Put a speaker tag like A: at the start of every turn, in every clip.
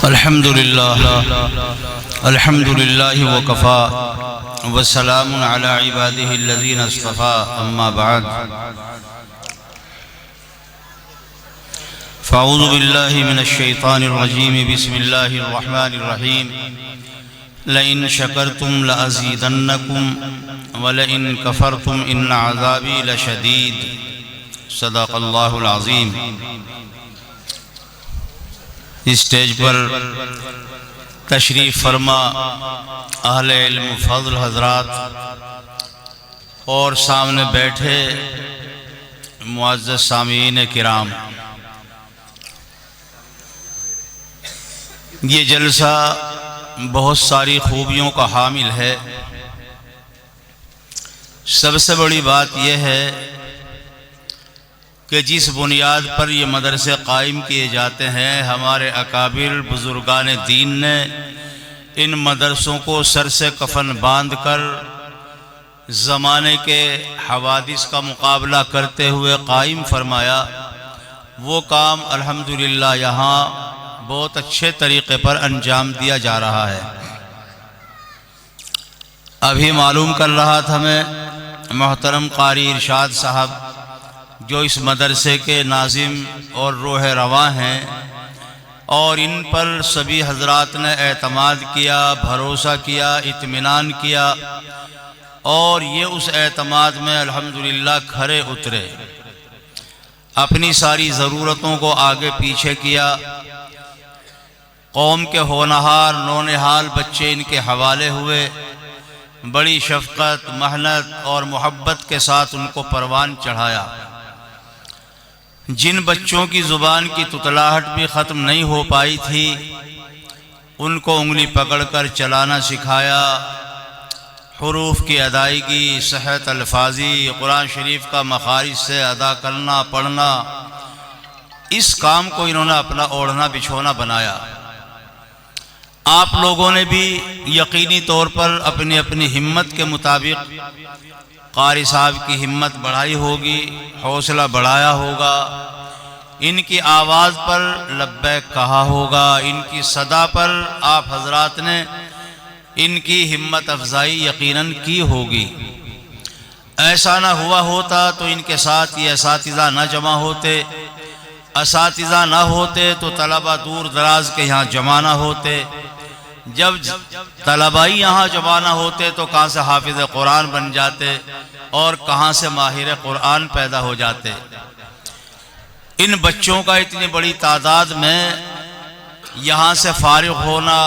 A: अल्हम्दुलिल्लाह वकफ़ा वस्सलामुन अला इबादिहिल्लज़ीना इस्तफ़ा अम्मा बाद फ़अऊज़ु बिल्लाहि मिनश्शैतानिर रजीम बिस्मिल्लाहिर रहमानिर रहीम लइन शकरतुम लअज़ीदन्नकुम वलइन कफ़रतुम इन्न अज़ाबी लशदीद सदक़ल्लाहुल अज़ीम। इस स्टेज पर तशरीफ़ फरमा अहले इल्म फ़ज़ल हज़रात और सामने बैठे मुअज़्ज़ज़ सामीन किराम, ये जलसा बहुत सारी खूबियों का हामिल है। सबसे बड़ी बात यह है कि जिस बुनियाद पर ये मदरसे कायम किए जाते हैं, हमारे अकाबिर बुजुर्गान दीन ने इन मदरसों को सर से कफन बांध कर ज़माने के हवादिस का मुकाबला करते हुए कायम फरमाया। वो काम अल्हम्दुलिल्लाह यहाँ बहुत अच्छे तरीक़े पर अंजाम दिया जा रहा है। अभी मालूम कर रहा था मैं, मोहतरम कारी इरशाद साहब जो इस मदरसे के नाज़िम और रूह रवां हैं, और इन पर सभी हजरात ने एतमाद किया, भरोसा किया, इत्मीनान किया, और ये उस एतमाद में अल्हम्दुलिल्लाह खरे उतरे। अपनी सारी ज़रूरतों को आगे पीछे किया। कौम के होनहार नौनिहाल बच्चे इनके हवाले हुए। बड़ी शफ़क़त, मेहनत और मोहब्बत के साथ उनको परवान चढ़ाया। जिन बच्चों की ज़ुबान की तुतलाहट भी ख़त्म नहीं हो पाई थी, उनको उंगली पकड़कर चलाना सिखाया। हुरूफ की अदायगी, सेहत अल्फाजी, कुरान शरीफ का मखारिज से अदा करना, पढ़ना, इस काम को इन्होंने अपना ओढ़ना बिछोना बनाया। आप लोगों ने भी यकीनी तौर पर अपनी अपनी हिम्मत के मुताबिक कारी साहब की हिम्मत बढ़ाई होगी, हौसला बढ़ाया होगा, इनकी आवाज़ पर लब्बैक कहा होगा, इनकी सदा पर आप हजरात ने इनकी हिम्मत अफजाई यकीनन की होगी। ऐसा ना हुआ होता तो इनके साथ ये असातिज़ा न जमा होते, असातिज़ा ना होते तो तलबा दूर दराज के यहाँ जमा ना होते। जब तलबाई यहाँ जमाना होते तो कहाँ से हाफिज़ कुरान बन जाते और कहाँ से माहिर कुरान पैदा हो जाते। इन बच्चों का इतनी बड़ी तादाद में यहाँ से फारिग होना,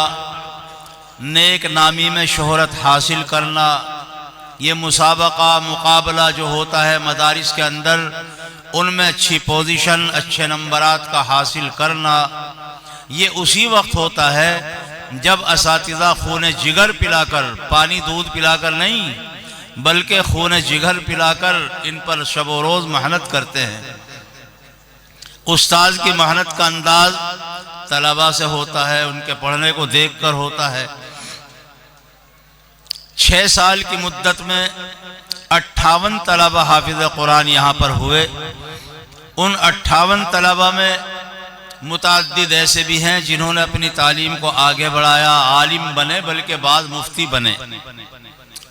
A: नेक नामी में शोहरत हासिल करना, ये मुसाबका मुकाबला जो होता है मदारिस के अंदर, उनमें अच्छी पोजीशन, अच्छे नंबरात का हासिल करना, ये उसी वक्त होता है जब असातिज़ा खून जिगर पिलाकर, पानी दूध पिलाकर नहीं बल्कि खून जिगर पिलाकर इन पर शब रोज़ मेहनत करते हैं। उस्ताद की मेहनत का अंदाज तलबा से होता है, उनके पढ़ने को देखकर होता है। 6 साल की मुद्दत में 58 तलबा हाफिज़ कुरान यहाँ पर हुए। उन 58 तलबा में मुताद्दिद ऐसे भी हैं जिन्होंने अपनी तालीम को आगे बढ़ाया, आलिम बने, बल्कि बाद मुफ्ती बने,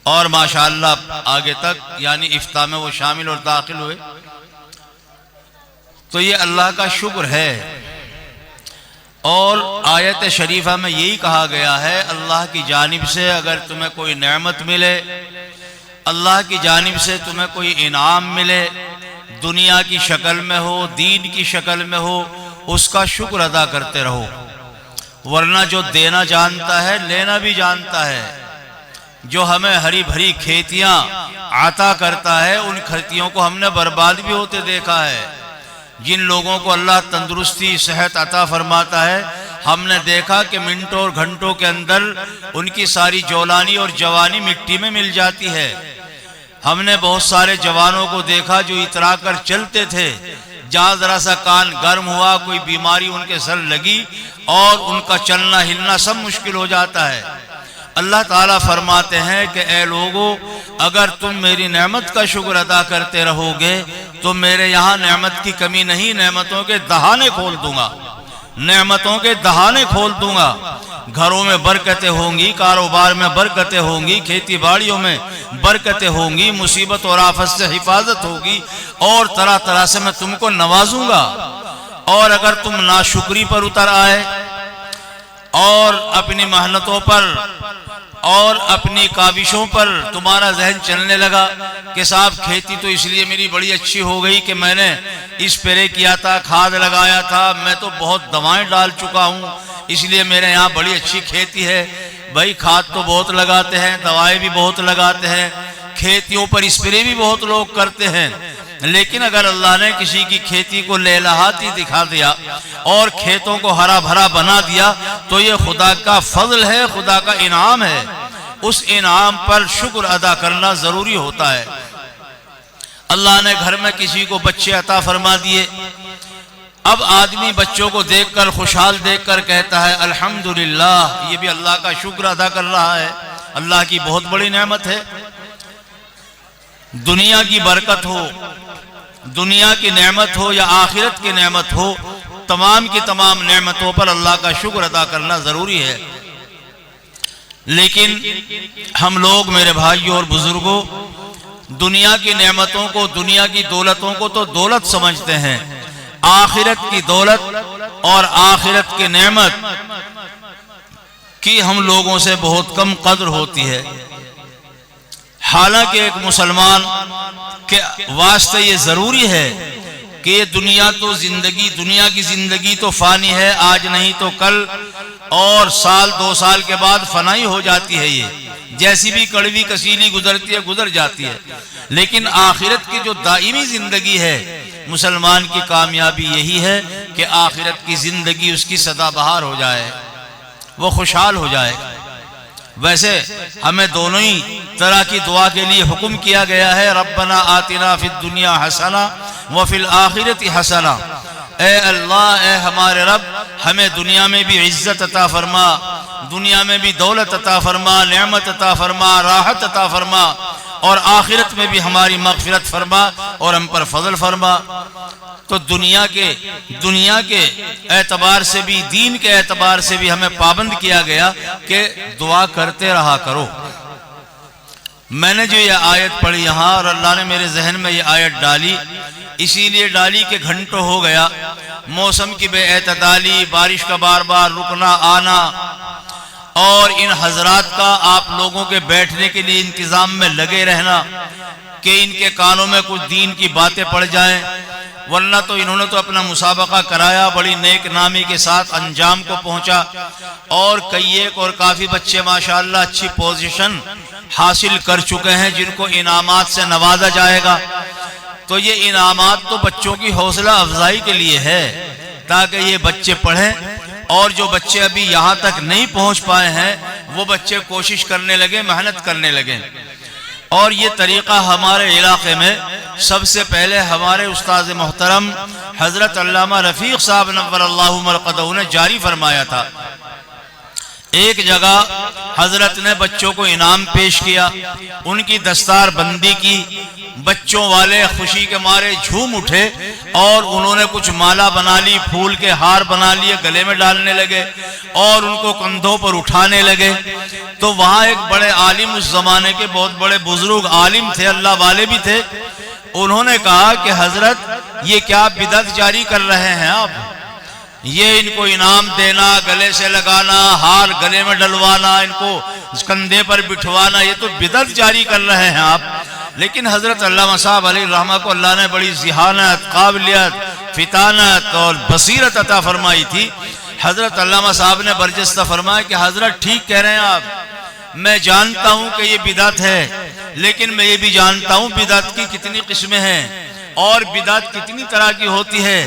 A: और माशाअल्लाह आगे तक यानी इफ्ता में वो शामिल और दाखिल हुए। तो ये अल्लाह का शुक्र है। और आयत शरीफा में यही कहा गया है, अल्लाह की जानिब से अगर तुम्हें कोई नेमत मिले, अल्लाह की जानिब से तुम्हें कोई इनाम मिले, दुनिया की शक्ल में हो, दीन की शक्ल में हो, उसका शुक्र अदा करते रहो। वरना जो देना जानता है लेना भी जानता है। जो हमें हरी भरी खेतियां आता करता है, उन खेतियों को हमने बर्बाद भी होते देखा है। जिन लोगों को अल्लाह तंदुरुस्ती सेहत अता फरमाता है, हमने देखा कि मिनटों और घंटों के अंदर उनकी सारी जौलानी और जवानी मिट्टी में मिल जाती है। हमने बहुत सारे जवानों को देखा जो इतरा कर चलते थे, जहाँ जरा सा कान गर्म हुआ, कोई बीमारी उनके सर लगी और उनका चलना हिलना सब मुश्किल हो जाता है। अल्लाह ताला फरमाते हैं कि ए लोगों, अगर तुम मेरी नेमत का शुक्र अदा करते रहोगे तो मेरे यहाँ नेमत की कमी नहीं, नेमतों के दहाने खोल दूंगा। नेमतों के दहाने खोल दूंगा। घरों में बरकतें होंगी, कारोबार में बरकतें होंगी, खेती बाड़ियों में बरकतें होंगी, मुसीबत और आफत से हिफाजत होगी और तरह तरह से मैं तुमको नवाजूंगा। और अगर तुम नाशुक्री पर उतर आए और अपनी मेहनतों पर और अपनी काविशों पर तुम्हारा जहन चलने लगा कि साहब खेती तो इसलिए मेरी बड़ी अच्छी हो गई कि मैंने स्प्रे किया था, खाद लगाया था, मैं तो बहुत दवाएं डाल चुका हूं, इसलिए मेरे यहाँ बड़ी अच्छी खेती है। भाई खाद तो बहुत लगाते हैं, दवाएं भी बहुत लगाते हैं, खेतियों पर स्प्रे भी बहुत लोग करते हैं, लेकिन अगर अल्लाह ने किसी की खेती को लहलहाती दिखा दिया और खेतों को हरा भरा बना दिया तो ये खुदा का फजल है, खुदा का इनाम है। उस इनाम पर शुक्र अदा करना जरूरी होता है। अल्लाह ने घर में किसी को बच्चे अता फरमा दिए, अब आदमी बच्चों को देखकर खुशहाल देखकर कहता है अल्हम्दुलिल्लाह, ये भी अल्लाह का शुक्र अदा कर रहा है, अल्लाह की बहुत बड़ी नेमत है। दुनिया की बरकत हो, दुनिया की नेमत हो या आखिरत की नेमत हो, तमाम की तमाम नेमतों पर अल्लाह का शुक्र अदा करना जरूरी है। लेकिन हम लोग मेरे भाइयों और बुजुर्गों दुनिया की नेमतों को, दुनिया की दौलतों को तो दौलत समझते हैं, आखिरत की दौलत और आखिरत की नेमत की हम लोगों से बहुत कम कद्र होती है। हालांकि एक मुसलमान के वास्ते ये जरूरी है कि ये दुनिया तो जिंदगी, दुनिया की जिंदगी तो फानी है, आज नहीं तो कल, और साल 2 साल के बाद फनाई हो जाती है। ये जैसी भी कड़वी कसीली गुजरती है गुजर जाती है, लेकिन आखिरत की जो दायमी जिंदगी है, मुसलमान की कामयाबी यही है कि आखिरत की जिंदगी उसकी सदाबहार हो जाए, वो खुशहाल हो जाए। वैसे हमें दोनों ही तरह की दुआ के लिए हुक्म किया गया है, रब्बना आतिना फिद दुनिया हसना व फिल आखिरति हसना। ए अल्लाह, ए हमारे रब, हमें दुनिया में भी इज्जत अता फरमा, दुनिया में भी दौलत अता फरमा, नेमत अता फरमा, राहत अता फरमा, और आखिरत में भी हमारी मगफिरत फरमा और हम पर फजल फरमा। तो दुनिया के एतबार से भी, दीन के एतबार से भी हमें पाबंद किया गया कि दुआ करते रहा करो। मैंने जो ये आयत पढ़ी यहाँ, और अल्लाह ने मेरे जहन में ये आयत डाली, इसीलिए डाली कि घंटों हो गया मौसम की बेएतदाली, बारिश का बार बार रुकना आना, और इन हजरात का आप लोगों के बैठने के लिए इंतजाम में लगे रहना कि इनके कानों में कुछ दीन की बातें पड़ जाएं, वरना तो इन्होंने तो अपना मुसाबका कराया, बड़ी नेक नामी के साथ अंजाम को पहुंचा, और कई एक और काफी बच्चे माशाअल्लाह अच्छी पोजीशन हासिल कर चुके हैं जिनको इनामात से नवाजा जाएगा। तो ये इनामात तो बच्चों की हौसला अफजाई के लिए है, ताकि ये बच्चे पढ़ें, और जो बच्चे अभी यहाँ तक नहीं पहुँच पाए हैं वो बच्चे कोशिश करने लगे, मेहनत करने लगे। और ये तरीक़ा हमारे इलाके में सबसे पहले हमारे उस्ताद मोहतरम हजरत अल्लामा रफीक साहब नव्वरल्लाहु मरक़दहू ने जारी फरमाया था। एक जगह हजरत ने बच्चों को इनाम पेश किया, उनकी दस्तार बंदी की, बच्चों वाले खुशी के मारे झूम उठे और उन्होंने कुछ माला बना ली, फूल के हार बना लिए, गले में डालने लगे और उनको कंधों पर उठाने लगे। तो वहां एक बड़े आलिम, उस जमाने के बहुत बड़े बुजुर्ग आलिम थे, अल्लाह वाले भी थे, उन्होंने कहा कि हजरत ये क्या बिदअत जारी कर रहे हैं आप, ये इनको इनाम देना, गले से लगाना, हार गले में डलवाना, इनको कंधे पर बिठवाना, ये तो बिदअत जारी कर रहे हैं आप। लेकिन हजरत अल्लामा साहब अलैहि रहमा को अल्लाह ने बड़ी ज़िहानत, काबिलियत, फितानत और बसीरत अता फरमाई थी। हजरत अल्लामा साहब ने बरजस्ता फरमाया कि हजरत ठीक कह रहे हैं आप, मैं जानता हूं कि ये बिदअत है, लेकिन मैं ये भी जानता हूं बिदअत की कितनी किस्में हैं और बिदअत कितनी तरह की होती है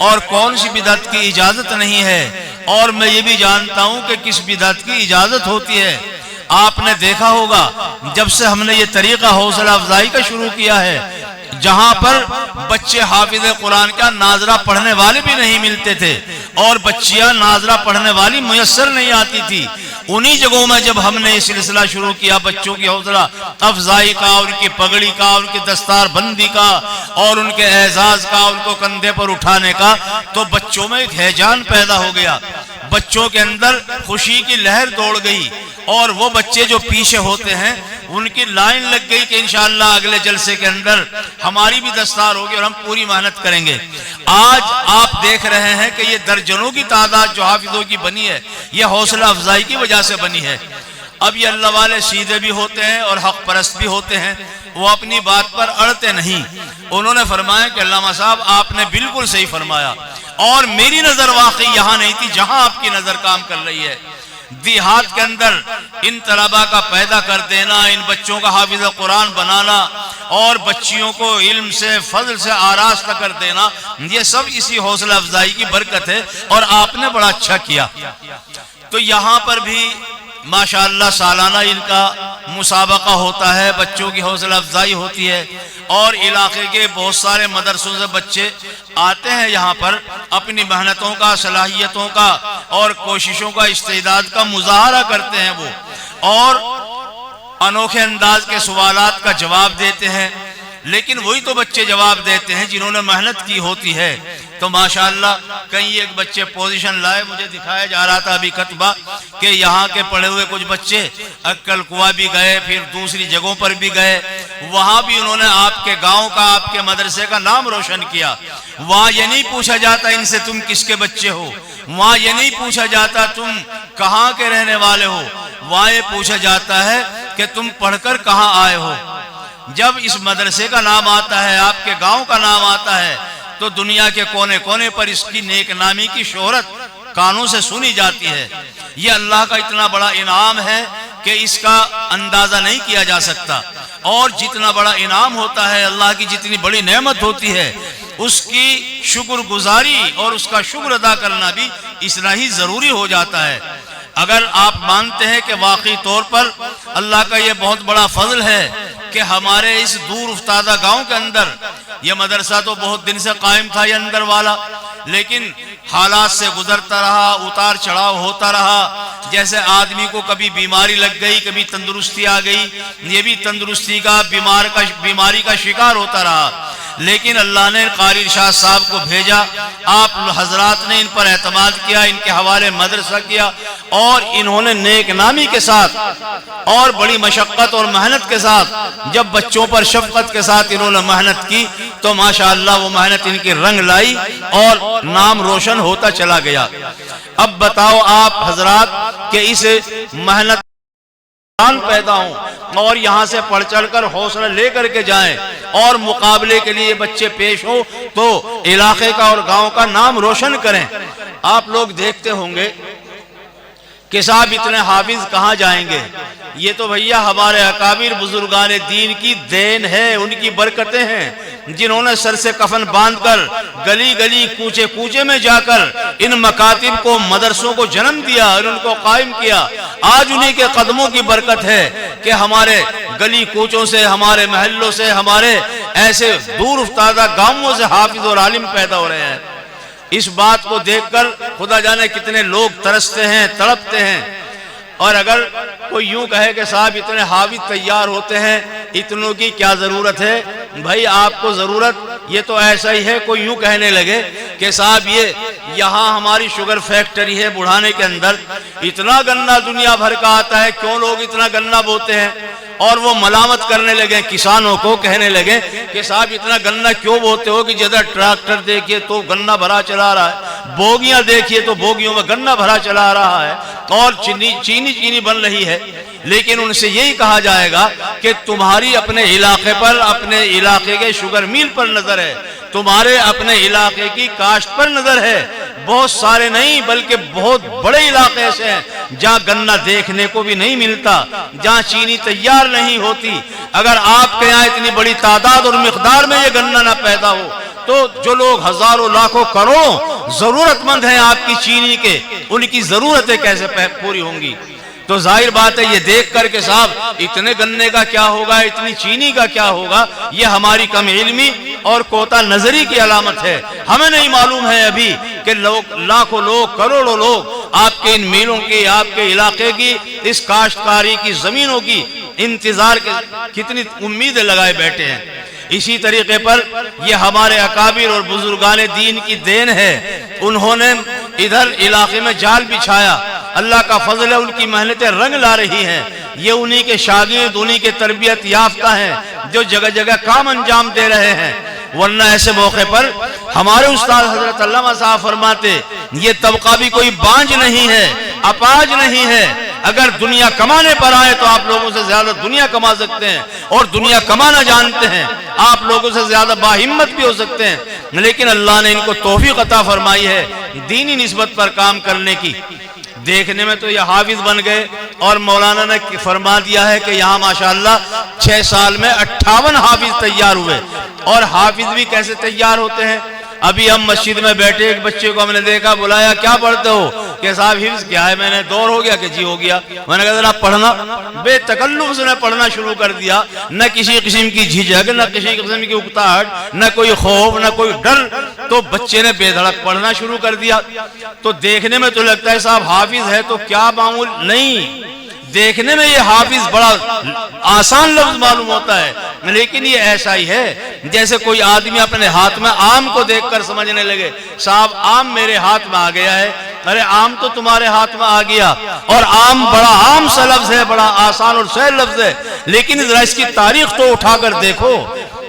A: और कौन सी बिदअत की इजाजत नहीं है, और मैं ये भी जानता हूं कि किस बिदअत की इजाजत होती है। आपने देखा होगा जब से हमने ये तरीका हौसला अफजाई का शुरू किया है, जहां पर बच्चे हाफिज कुरान का नाजरा पढ़ने वाले भी नहीं मिलते थे और बच्चियां नाजरा पढ़ने वाली मुयस्सर नहीं आती थी। उन्हीं जगहों में जब हमने ये सिलसिला शुरू किया बच्चों की हौसला अफजाई का, उनकी पगड़ी का, उनकी दस्तार बंदी का और उनके एजाज का, उनको कंधे पर उठाने का, तो बच्चों में एक हैजान पैदा हो गया, बच्चों के अंदर खुशी की लहर दौड़ गई। और वो बच्चे जो पीछे होते हैं उनकी लाइन लग गई कि इंशाअल्लाह अगले जलसे के अंदर हमारी भी दस्तार होगी और हम पूरी मेहनत करेंगे। आज आप देख रहे हैं कि ये दर्जनों की तादाद जो हाफिजों की बनी है, ये हौसला अफजाई की वजह से बनी है। अब ये अल्लाह वाले सीधे भी होते हैं और हक परस्त भी होते हैं, वो अपनी बात पर अड़ते नहीं। उन्होंने फरमाया कि अल्लामा साहब आपने बिल्कुल सही फरमाया और मेरी नजर वाकई यहाँ नहीं थी जहां आपकी नजर काम कर रही है। देहात के अंदर इन तलबा का पैदा कर देना, इन बच्चों का हाफिज कुरान बनाना और बच्चियों को इल्म से फजल से आरास्ता कर देना, ये सब इसी हौसला अफजाई की बरकत है और आपने बड़ा अच्छा किया। तो यहाँ पर भी माशाअल्लाह सालाना इनका मुसाबका होता है, बच्चों की हौसला अफजाई होती है और इलाके के बहुत सारे मदरसों से बच्चे आते हैं यहाँ पर अपनी मेहनतों का, सलाहियतों का और कोशिशों का, इस्तेदाद का मुजाहरा करते हैं वो, और अनोखे अंदाज के सवालात का जवाब देते हैं। लेकिन वही तो बच्चे जवाब देते हैं जिन्होंने मेहनत की होती है। तो माशाअल्लाह कहीं एक बच्चे पोजीशन लाए, मुझे दिखाया जा रहा था अभी कतबा कि यहाँ के पढ़े हुए कुछ बच्चे अक्कल कुआ भी गए, फिर दूसरी जगहों पर भी गए, वहां भी उन्होंने आपके गांव का, आपके मदरसे का नाम रोशन किया। वहां ये नहीं पूछा जाता इनसे तुम किसके बच्चे हो, वहां ये नहीं पूछा जाता तुम कहाँ के रहने वाले हो, वहां ये पूछा जाता है कि तुम पढ़कर कहाँ आए हो। जब इस मदरसे का नाम आता है, आपके गांव का नाम आता है, तो दुनिया के कोने कोने पर इसकी नेक नामी की शोहरत कानों से सुनी जाती है। यह अल्लाह का इतना बड़ा इनाम है कि इसका अंदाजा नहीं किया जा सकता। और जितना बड़ा इनाम होता है, अल्लाह की जितनी बड़ी नेमत होती है, उसकी शुक्रगुजारी और उसका शुक्र अदा करना भी इतना ही जरूरी हो जाता है। अगर आप मानते हैं कि वाकई तौर पर अल्लाह का यह बहुत बड़ा फजल है कि हमारे इस दूर उफ्तादा गांव के अंदर यह मदरसा तो बहुत दिन से कायम था, ये अंदर वाला, लेकिन हालात से गुजरता रहा, उतार चढ़ाव होता रहा। जैसे आदमी को कभी बीमारी लग गई, कभी तंदुरुस्ती आ गई, ये भी तंदुरुस्ती का बीमारी का शिकार होता रहा। लेकिन अल्लाह ने कारी इरशाद साहब को भेजा, आप हजरात ने इन पर एतमाद किया, इनके हवाले मदरसा किया और इन्होंने नेक नामी के साथ और बड़ी मशक्कत और मेहनत के साथ जब बच्चों पर शफकत के साथ इन्होंने मेहनत की, तो माशाअल्लाह वो मेहनत इनकी रंग लाई और नाम रोशन होता चला गया। अब बताओ आप हजरात के इस मेहनत पैदा हो और यहाँ से पढ़ चढ़ कर हौसला लेकर के जाएं और मुकाबले के लिए बच्चे पेश हो तो इलाके का और गांव का नाम रोशन करें। आप लोग देखते होंगे कि साहब इतने हाफिज कहाँ जाएंगे, ये तो भैया हमारे अकाबिर बुजुर्गान दीन की देन है, उनकी बरकतें हैं, जिन्होंने सर से कफन बांधकर गली गली कूचे कूचे में जाकर इन मकातिब को, मदरसों को जन्म दिया और उनको कायम किया। आज उन्हीं के कदमों की बरकत है कि हमारे गली कूचों से, हमारे महल्लों से, हमारे ऐसे दूर उफ्तादा गांवों से हाफिज और आलिम पैदा हो रहे हैं। इस बात को देखकर खुदा जाने कितने लोग तरसते हैं, तड़पते हैं। और अगर कोई यूं कहे कि साहब इतने हाफिज तैयार होते हैं, इतनों की क्या जरूरत है, भाई आपको जरूरत ये तो ऐसा ही है, कोई यूं कहने लगे कि साहब ये यहाँ हमारी शुगर फैक्ट्री है बुढ़ाने के अंदर, इतना गन्ना दुनिया भर का आता है, क्यों लोग इतना गन्ना बोते हैं। और वो मलामत करने लगे किसानों को, कहने लगे कि साहब इतना गन्ना क्यों बोते हो कि जरा ट्रैक्टर देखिए तो गन्ना भरा चला रहा है, बोगियां देखिए तो बोगियों में गन्ना भरा चला रहा है और चीनी बन रही है। लेकिन उनसे यही कहा जाएगा कि तुम्हारी अपने इलाके पर, अपने इलाके के शुगर मिल पर नजर है, तुम्हारे अपने इलाके की काश्त पर नजर है। बहुत सारे नहीं बल्कि बहुत बड़े इलाके ऐसे हैं जहाँ गन्ना देखने को भी नहीं मिलता, जहाँ चीनी तैयार नहीं होती। अगर आपके यहाँ इतनी बड़ी तादाद और मिकदार में ये गन्ना ना पैदा हो तो जो लोग हजारों लाखों करोड़ों जरूरतमंद हैं आपकी चीनी के, उनकी जरूरतें कैसे पूरी होंगी। तो जाहिर बात है ये देख कर के साहब इतने गन्ने का क्या होगा, इतनी चीनी का क्या होगा, ये हमारी कम इल्मी और कोता नजरी की अलामत है। हमें नहीं मालूम है अभी कि लोग, लाखों लोग, करोड़ों लोग आपके इन मीलों की, आपके इलाके की, इस काश्तकारी की जमीनों की इंतजार के कितनी उम्मीदें लगाए बैठे हैं। इसी तरीके पर ये हमारे अकाबिर और बुजुर्गान दीन की देन है। उन्होंने इधर इलाके में जाल बिछाया, अल्लाह का फजल है, उनकी मेहनतें रंग ला रही हैं। ये उन्हीं के शागिर्द, उन्हीं के तरबियत याफ्ता हैं जो जगह जगह काम अंजाम दे रहे हैं। वरना ऐसे मौके पर हमारे उस्ताद हजरत अल्लामा साहब फरमाते, ये तबका भी कोई बांझ नहीं है, अपाज नहीं है। अगर दुनिया कमाने पर आए तो आप लोगों से ज्यादा दुनिया कमा सकते हैं, और दुनिया कमाना जानते हैं, आप लोगों से ज्यादा बाहिम्मत भी हो सकते हैं। लेकिन अल्लाह ने इनको तौफीक अता फरमाई है दीनी निस्बत पर काम करने की। देखने में तो ये हाफिज बन गए, और मौलाना ने फरमा दिया है कि यहाँ माशाअल्लाह 6 साल में 58 हाफिज तैयार हुए। और हाफिज भी कैसे तैयार होते हैं? अभी हम मस्जिद में बैठे, एक बच्चे को हमने देखा, बुलाया, क्या पढ़ते हो? कि साहब हिफ्ज क्या है? मैंने दौर हो गया कि जी हो गया। मैंने कहा जरा पढ़ना। बेतकल्लुफ से पढ़ना शुरू कर दिया, न किसी किस्म की झिझक, न किसी किस्म की उकताहट, न कोई खौफ, न कोई डर। तो बच्चे ने बेधड़क पढ़ना शुरू कर दिया। तो देखने में तो लगता है साहब हाफिज है तो क्या मामूल नहीं, देखने में ये हाफिज बड़ा आसान लफ्ज मालूम होता है, लेकिन ये ऐसा ही है जैसे कोई आदमी अपने हाथ में आम को देखकर समझने लगे, साहब आम मेरे हाथ में आ गया है। अरे आम तो तुम्हारे हाथ में आ गया, और आम बड़ा आम सा लफ्ज है, बड़ा आसान और सहज लफ्ज है, लेकिन जरा इसकी तारीख तो उठाकर देखो।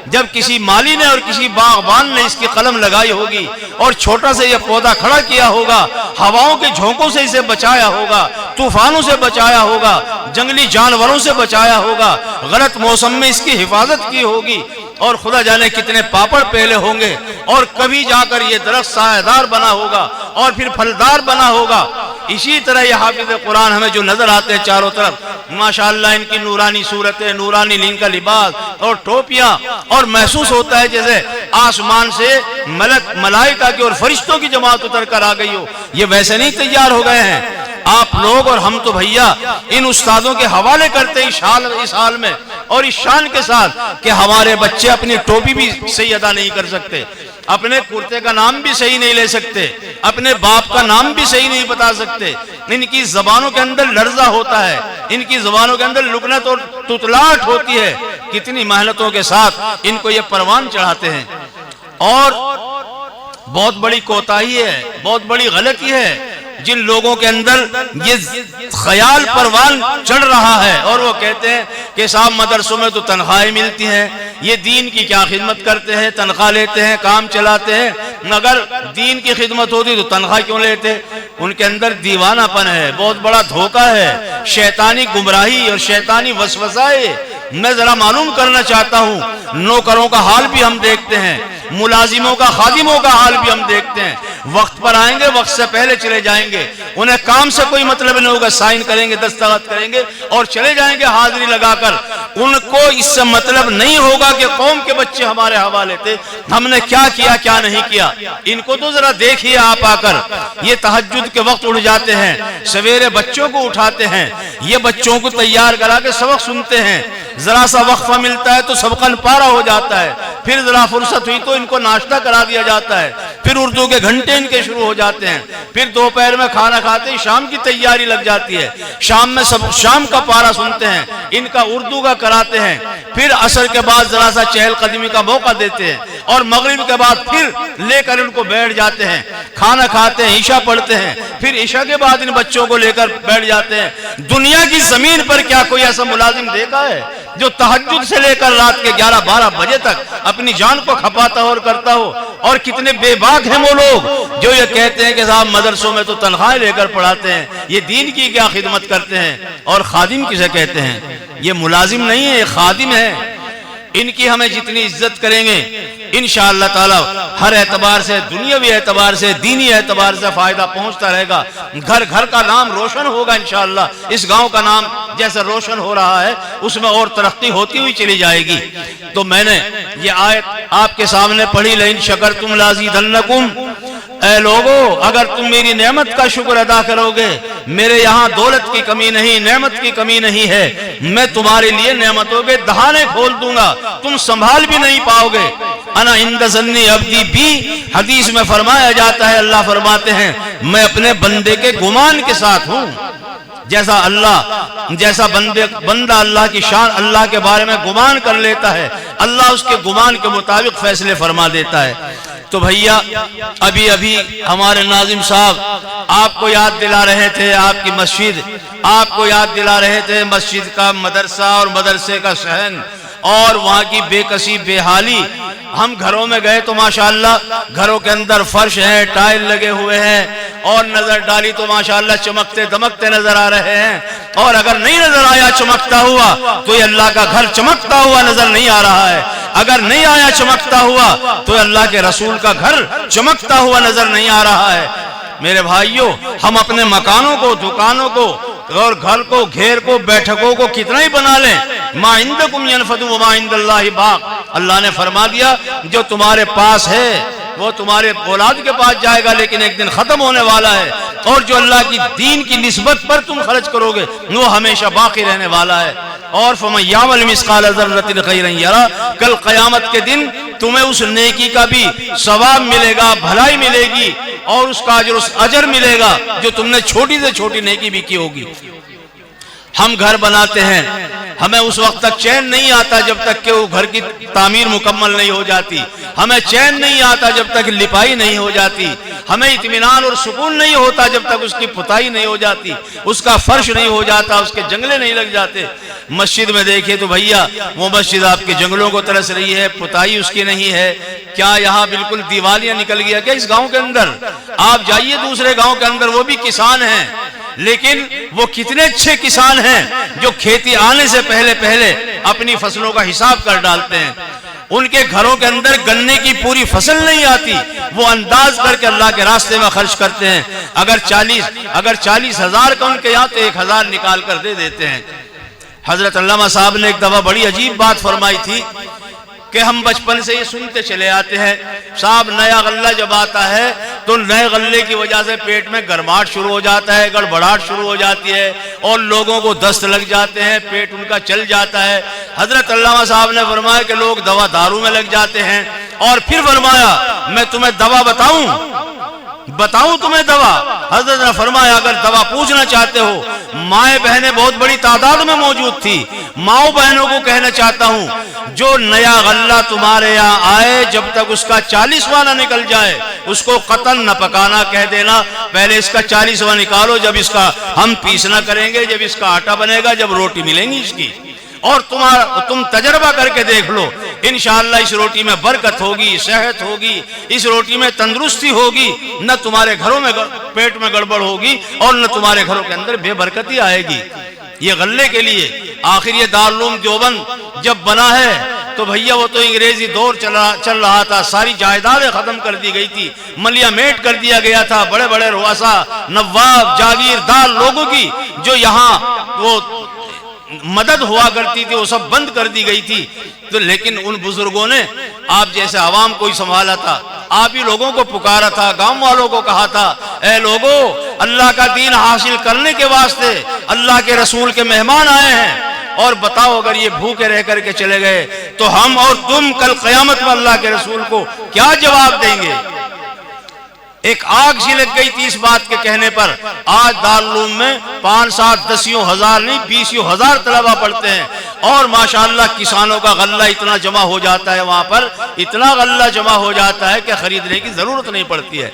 A: जब किसी माली ने और किसी बागबान ने इसकी कलम लगाई होगी और छोटा से यह पौधा खड़ा किया होगा, हवाओं के झोंकों से इसे बचाया होगा, तूफानों से बचाया होगा, जंगली जानवरों से बचाया होगा, गलत मौसम में इसकी हिफाजत की होगी, और खुदा जाने कितने पापड़ पहले होंगे, और कभी जाकर ये दरख्त सायेदार बना होगा और फिर फलदार बना होगा। इसी तरह ये हाफिज कुरान हमें जो नजर आते हैं चारों तरफ, माशाअल्लाह इनकी नूरानी सूरतें, नूरानी इनका लिबास और टोपियां, और महसूस होता है जैसे आसमान से मलक, मलाइका की और फरिश्तों की जमात उतर कर आ गई हो। ये वैसे नहीं तैयार हो गए हैं आप लोग, और हम तो भैया इन उस्तादों के हवाले करते हैं इस हाल में और इस शान के साथ कि हमारे बच्चे अपनी टोपी भी सही अदा नहीं कर सकते, अपने कुर्ते का नाम भी सही नहीं ले सकते, अपने बाप का नाम भी सही नहीं बता सकते। इनकी जबानों के अंदर लर्जा होता है, इनकी जबानों के अंदर लुकनत और तुतलाहट होती है। कितनी मेहनतों के साथ इनको ये परवान चढ़ाते हैं, और बहुत बड़ी कोताही है, बहुत बड़ी गलती है जिन लोगों के अंदर ये ख्याल परवान चढ़ रहा है, और वो कहते हैं कि साहब मदरसों में तो तनख्वाहें मिलती हैं, ये दीन की क्या खिदमत करते हैं, तनख्वाह लेते हैं, काम चलाते हैं, अगर दीन की खिदमत होती तो तनख्वाह क्यों लेते? उनके अंदर दीवानापन है, बहुत बड़ा धोखा है, शैतानी गुमराही और शैतानी वसवसा है। मैं जरा मालूम करना चाहता हूँ, नौकरों का हाल भी हम देखते हैं, मुलाजिमों का, खादिमों का हाल भी हम देखते हैं। वक्त पर आएंगे, वक्त से पहले चले जाएंगे, उन्हें काम से कोई मतलब नहीं होगा, साइन करेंगे, दस्तखत करेंगे और चले जाएंगे हाजिरी लगाकर। उनको इससे मतलब नहीं होगा कि कौम के बच्चे हमारे हवाले थे, हमने क्या किया क्या नहीं किया। इनको तो जरा देखिए आप आकर, ये तहज्जुद के वक्त उठ जाते हैं, सवेरे बच्चों को उठाते हैं, ये बच्चों को तैयार करा के सबक सुनते हैं, जरा सा वक्फा मिलता है तो सबकन पारा हो जाता है, फिर जरा फुर्सत हुई तो इनको नाश्ता करा दिया जाता है, फिर उर्दू के घंटे इनके शुरू हो जाते हैं, फिर दोपहर में खाना खाते ही शाम की तैयारी लग जाती है, शाम में सब शाम का पारा सुनते हैं, इनका उर्दू का कराते हैं, फिर असर के बाद जरा सा चहल कदमी का मौका देते हैं, और मगरिब के बाद फिर लेकर इनको बैठ जाते हैं, खाना खाते हैं, ईशा पढ़ते हैं, फिर ईशा के बाद इन बच्चों को लेकर बैठ जाते हैं। दुनिया की जमीन पर क्या कोई ऐसा मुलाजिम देखा है जो तहज्जुद से लेकर रात के 11-12 बजे तक अपनी जान को खपाता हो और करता हो? और कितने बेबाक हैं वो लोग जो ये कहते हैं कि साहब मदरसों में तो तनख्वाह लेकर पढ़ाते हैं, ये दीन की क्या खिदमत करते हैं। और खादिम किसे कहते हैं? ये मुलाजिम नहीं है, ये खादिम है। इनकी हमें जितनी इज्जत करेंगे इंशाअल्लाह ताला हर एतबार से, दुनियावी एतबार से, दीनी एतबार से फायदा पहुंचता रहेगा। घर घर का नाम रोशन होगा इंशाअल्लाह। इस गांव का नाम जैसे रोशन हो रहा है उसमें और तरक्की होती हुई चली जाएगी। तो मैंने ये आयत आपके सामने पढ़ी, लइन शकरतुम लाज़ीदन्नकुम, ऐ लोगो, अगर तुम मेरी नेमत का शुक्र अदा करोगे, मेरे यहाँ दौलत की कमी नहीं, नेमत की कमी नहीं है, मैं तुम्हारे लिए नेमतों के दहाने खोल दूंगा, तुम संभाल भी नहीं पाओगे। अना इंद ज़न्नी अब्दी भी हदीस में फरमाया जाता है, अल्लाह फरमाते हैं मैं अपने बंदे के गुमान के साथ हूं। जैसा बंदा अल्लाह की शान, अल्लाह के बारे में गुमान कर लेता है, अल्लाह उसके गुमान के मुताबिक फैसले फरमा देता है। तो भैया अभी अभी हमारे नाजिम साहब आपको याद दिला रहे थे, आपकी मस्जिद आपको याद दिला रहे थे, मस्जिद का मदरसा और मदरसे का सहन और वहाँ की बेकसी बेहाली। हम घरों में गए तो माशाअल्लाह घरों के अंदर फर्श है, टाइल लगे हुए हैं और नजर डाली तो माशाअल्लाह चमकते दमकते नजर आ रहे हैं। और अगर नहीं नजर आया चमकता हुआ तो ये अल्लाह का घर चमकता हुआ नजर नहीं आ रहा है। अगर नहीं आया चमकता हुआ तो अल्लाह के रसूल का घर चमकता हुआ नजर नहीं आ रहा है। मेरे भाइयों, हम अपने मकानों को, दुकानों को और घर को, घेर को, बैठकों को कितना ही बना लें, मा इंदकुम यनफदु व मा इंदल्लाहि बाक़। अल्लाह ने फरमा दिया जो तुम्हारे पास है वो तुम्हारे औलाद के पास जाएगा, लेकिन एक दिन खत्म होने वाला है। और जो अल्लाह की दीन की निस्बत पर तुम खर्च करोगे वो हमेशा बाकी रहने वाला है। और फमन यामल मिस्काल ज़र्रतिन खैरन यरा, कल क़यामत के दिन तुम्हें उस नेकी का भी सवाब मिलेगा, भलाई मिलेगी और उसका अजर मिलेगा जो तुमने छोटी से छोटी नेकी भी की होगी। हम घर बनाते हैं, हमें उस वक्त तक चैन नहीं आता जब तक कि वो घर की तामीर मुकम्मल नहीं हो जाती। हमें चैन नहीं आता जब तक लिपाई नहीं हो जाती। हमें इत्मीनान और सुकून नहीं होता जब तक उसकी पुताई नहीं हो जाती, उसका फर्श नहीं हो जाता, उसके जंगले नहीं लग जाते। मस्जिद में देखिए तो भैया वो मस्जिद आपके जंगलों को तरस रही है, पुताई उसकी नहीं है। क्या यहाँ बिल्कुल दिवालियां निकल गया क्या इस गांव के अंदर? आप जाइए दूसरे गांव के अंदर, वो भी किसान हैं, लेकिन वो कितने अच्छे किसान हैं जो खेती आने से पहले पहले अपनी फसलों का हिसाब कर डालते हैं। उनके घरों के अंदर गन्ने की पूरी फसल नहीं आती, वो अंदाज करके अल्लाह के रास्ते में खर्च करते हैं। अगर 40,000 का उनके यहाँ तो 1,000 निकाल कर दे देते हैं। हजरत अल्लामा साहब ने एक दफा बड़ी अजीब बात फरमाई थी कि हम बचपन से ये सुनते चले आते हैं, साहब नया गल्ला जब आता है तो नए गल्ले की वजह से पेट में गरमाहट शुरू हो जाता है, गड़बड़ाहट शुरू हो जाती है और लोगों को दस्त लग जाते हैं, पेट उनका चल जाता है। हजरत अल्लामा साहब ने फरमाया कि लोग दवा दारू में लग जाते हैं। और फिर फरमाया मैं तुम्हें दवा बताऊं तुम्हें दवा। हजरत ने फरमाया अगर दवा पूछना चाहते हो, माए बहनें बहुत बड़ी तादाद में मौजूद थी, माओ बहनों को कहना चाहता हूं जो नया गल्ला तुम्हारे यहाँ आए जब तक उसका 40वां ना निकल जाए उसको कतन न पकाना कह देना, पहले इसका 40वां निकालो, जब इसका हम पीसना करेंगे, जब इसका आटा बनेगा, जब रोटी मिलेंगी इसकी, और तुम तजर्बा करके देख लो, इंशाअल्लाह इस रोटी में बरकत होगी, सेहत होगी, इस रोटी में तंदुरुस्ती होगी, न तुम्हारे घरों में पेट में गड़बड़ होगी और न तुम्हारे घरों के अंदर बेबरकती आएगी। ये गल्ले के लिए आखिर ये दारुल उलूम देवबंद जब बना है तो भैया वो तो अंग्रेजी दौर चल रहा था, सारी जायदादें खत्म कर दी गई थी, मलिया मेट कर दिया गया था, बड़े बड़े रुआसा, नवाब, जागीरदार लोगों की जो यहाँ वो मदद हुआ करती थी वो सब बंद कर दी गई थी। तो लेकिन उन बुजुर्गों ने आप जैसे आवाम को ही संभाला था, आप ही लोगों को पुकारा था, गांव वालों को कहा था ए लोगो अल्लाह का दीन हासिल करने के वास्ते अल्लाह के रसूल के मेहमान आए हैं, और बताओ अगर ये भूखे रह करके चले गए तो हम और तुम कल क़यामत में अल्लाह के रसूल को क्या जवाब देंगे। एक आग सी लग गई थी इस बात के कहने पर। आज दारुल उलूम में 5, 7, 10 हज़ार नहीं 20 हज़ार तलबा पढ़ते हैं और माशाअल्लाह किसानों का गल्ला इतना जमा हो जाता है, वहां पर इतना गल्ला जमा हो जाता है कि खरीदने की जरूरत नहीं पड़ती है,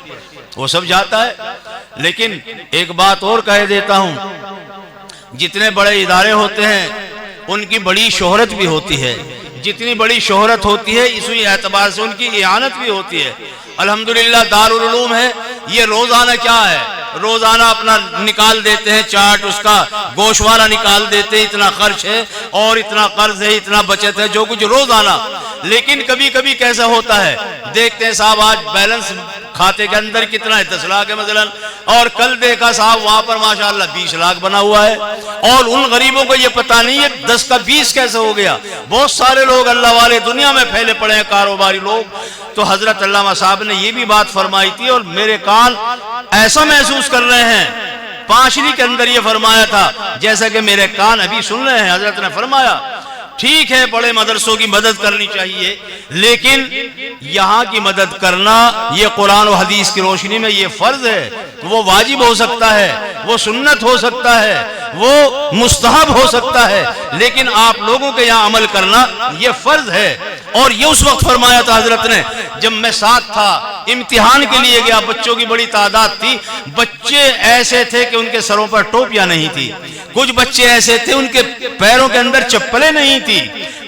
A: वो सब जाता है। लेकिन एक बात और कह देता हूं, जितने बड़े इदारे होते हैं उनकी बड़ी शोहरत भी होती है, जितनी बड़ी शोहरत होती है इसी एतबार से उनकी इआनत भी होती है। अल्हम्दुलिल्लाह दारुल उलूम है, ये रोजाना क्या है, रोजाना अपना निकाल देते हैं चार्ट, उसका गोशवारा निकाल देते हैं, इतना खर्च है और इतना कर्ज है, इतना बचत है, जो कुछ रोजाना। लेकिन कभी कभी कैसा होता है, देखते हैं साहब आज बैलेंस खाते के अंदर कितना है, 10 लाख है मसलन,
B: और कल देखा साहब वहां पर माशाअल्लाह 20 लाख बना हुआ है, और उन गरीबों को ये पता नहीं है 10 का 20 कैसे हो गया। बहुत सारे लोग अल्लाह वाले दुनिया में फैले पड़े हैं, कारोबारी लोग। तो हजरत अल्लामा साहब ने ये भी बात फरमाई थी, और मेरे कान ऐसा महसूस कर रहे हैं, पांचरी के अंदर ये फरमाया था जैसा कि मेरे कान अभी सुन रहे हैं। हजरत ने फरमाया ठीक है बड़े मदरसों की मदद करनी चाहिए, लेकिन यहाँ की मदद करना ये कुरान और हदीस की रोशनी में ये फर्ज है, वो वाजिब हो सकता है, वो सुन्नत हो सकता है, वो मुस्तहब हो सकता है, लेकिन आप लोगों के यहाँ अमल करना ये फर्ज है। और ये उस वक्त फरमाया था हजरत ने जब मैं साथ था, इम्तिहान के लिए गया, बच्चों की बड़ी तादाद थी, बच्चे ऐसे थे कि उनके सरों पर टोपियां नहीं थी, कुछ बच्चे ऐसे थे उनके पैरों के अंदर चप्पलें नहीं थी,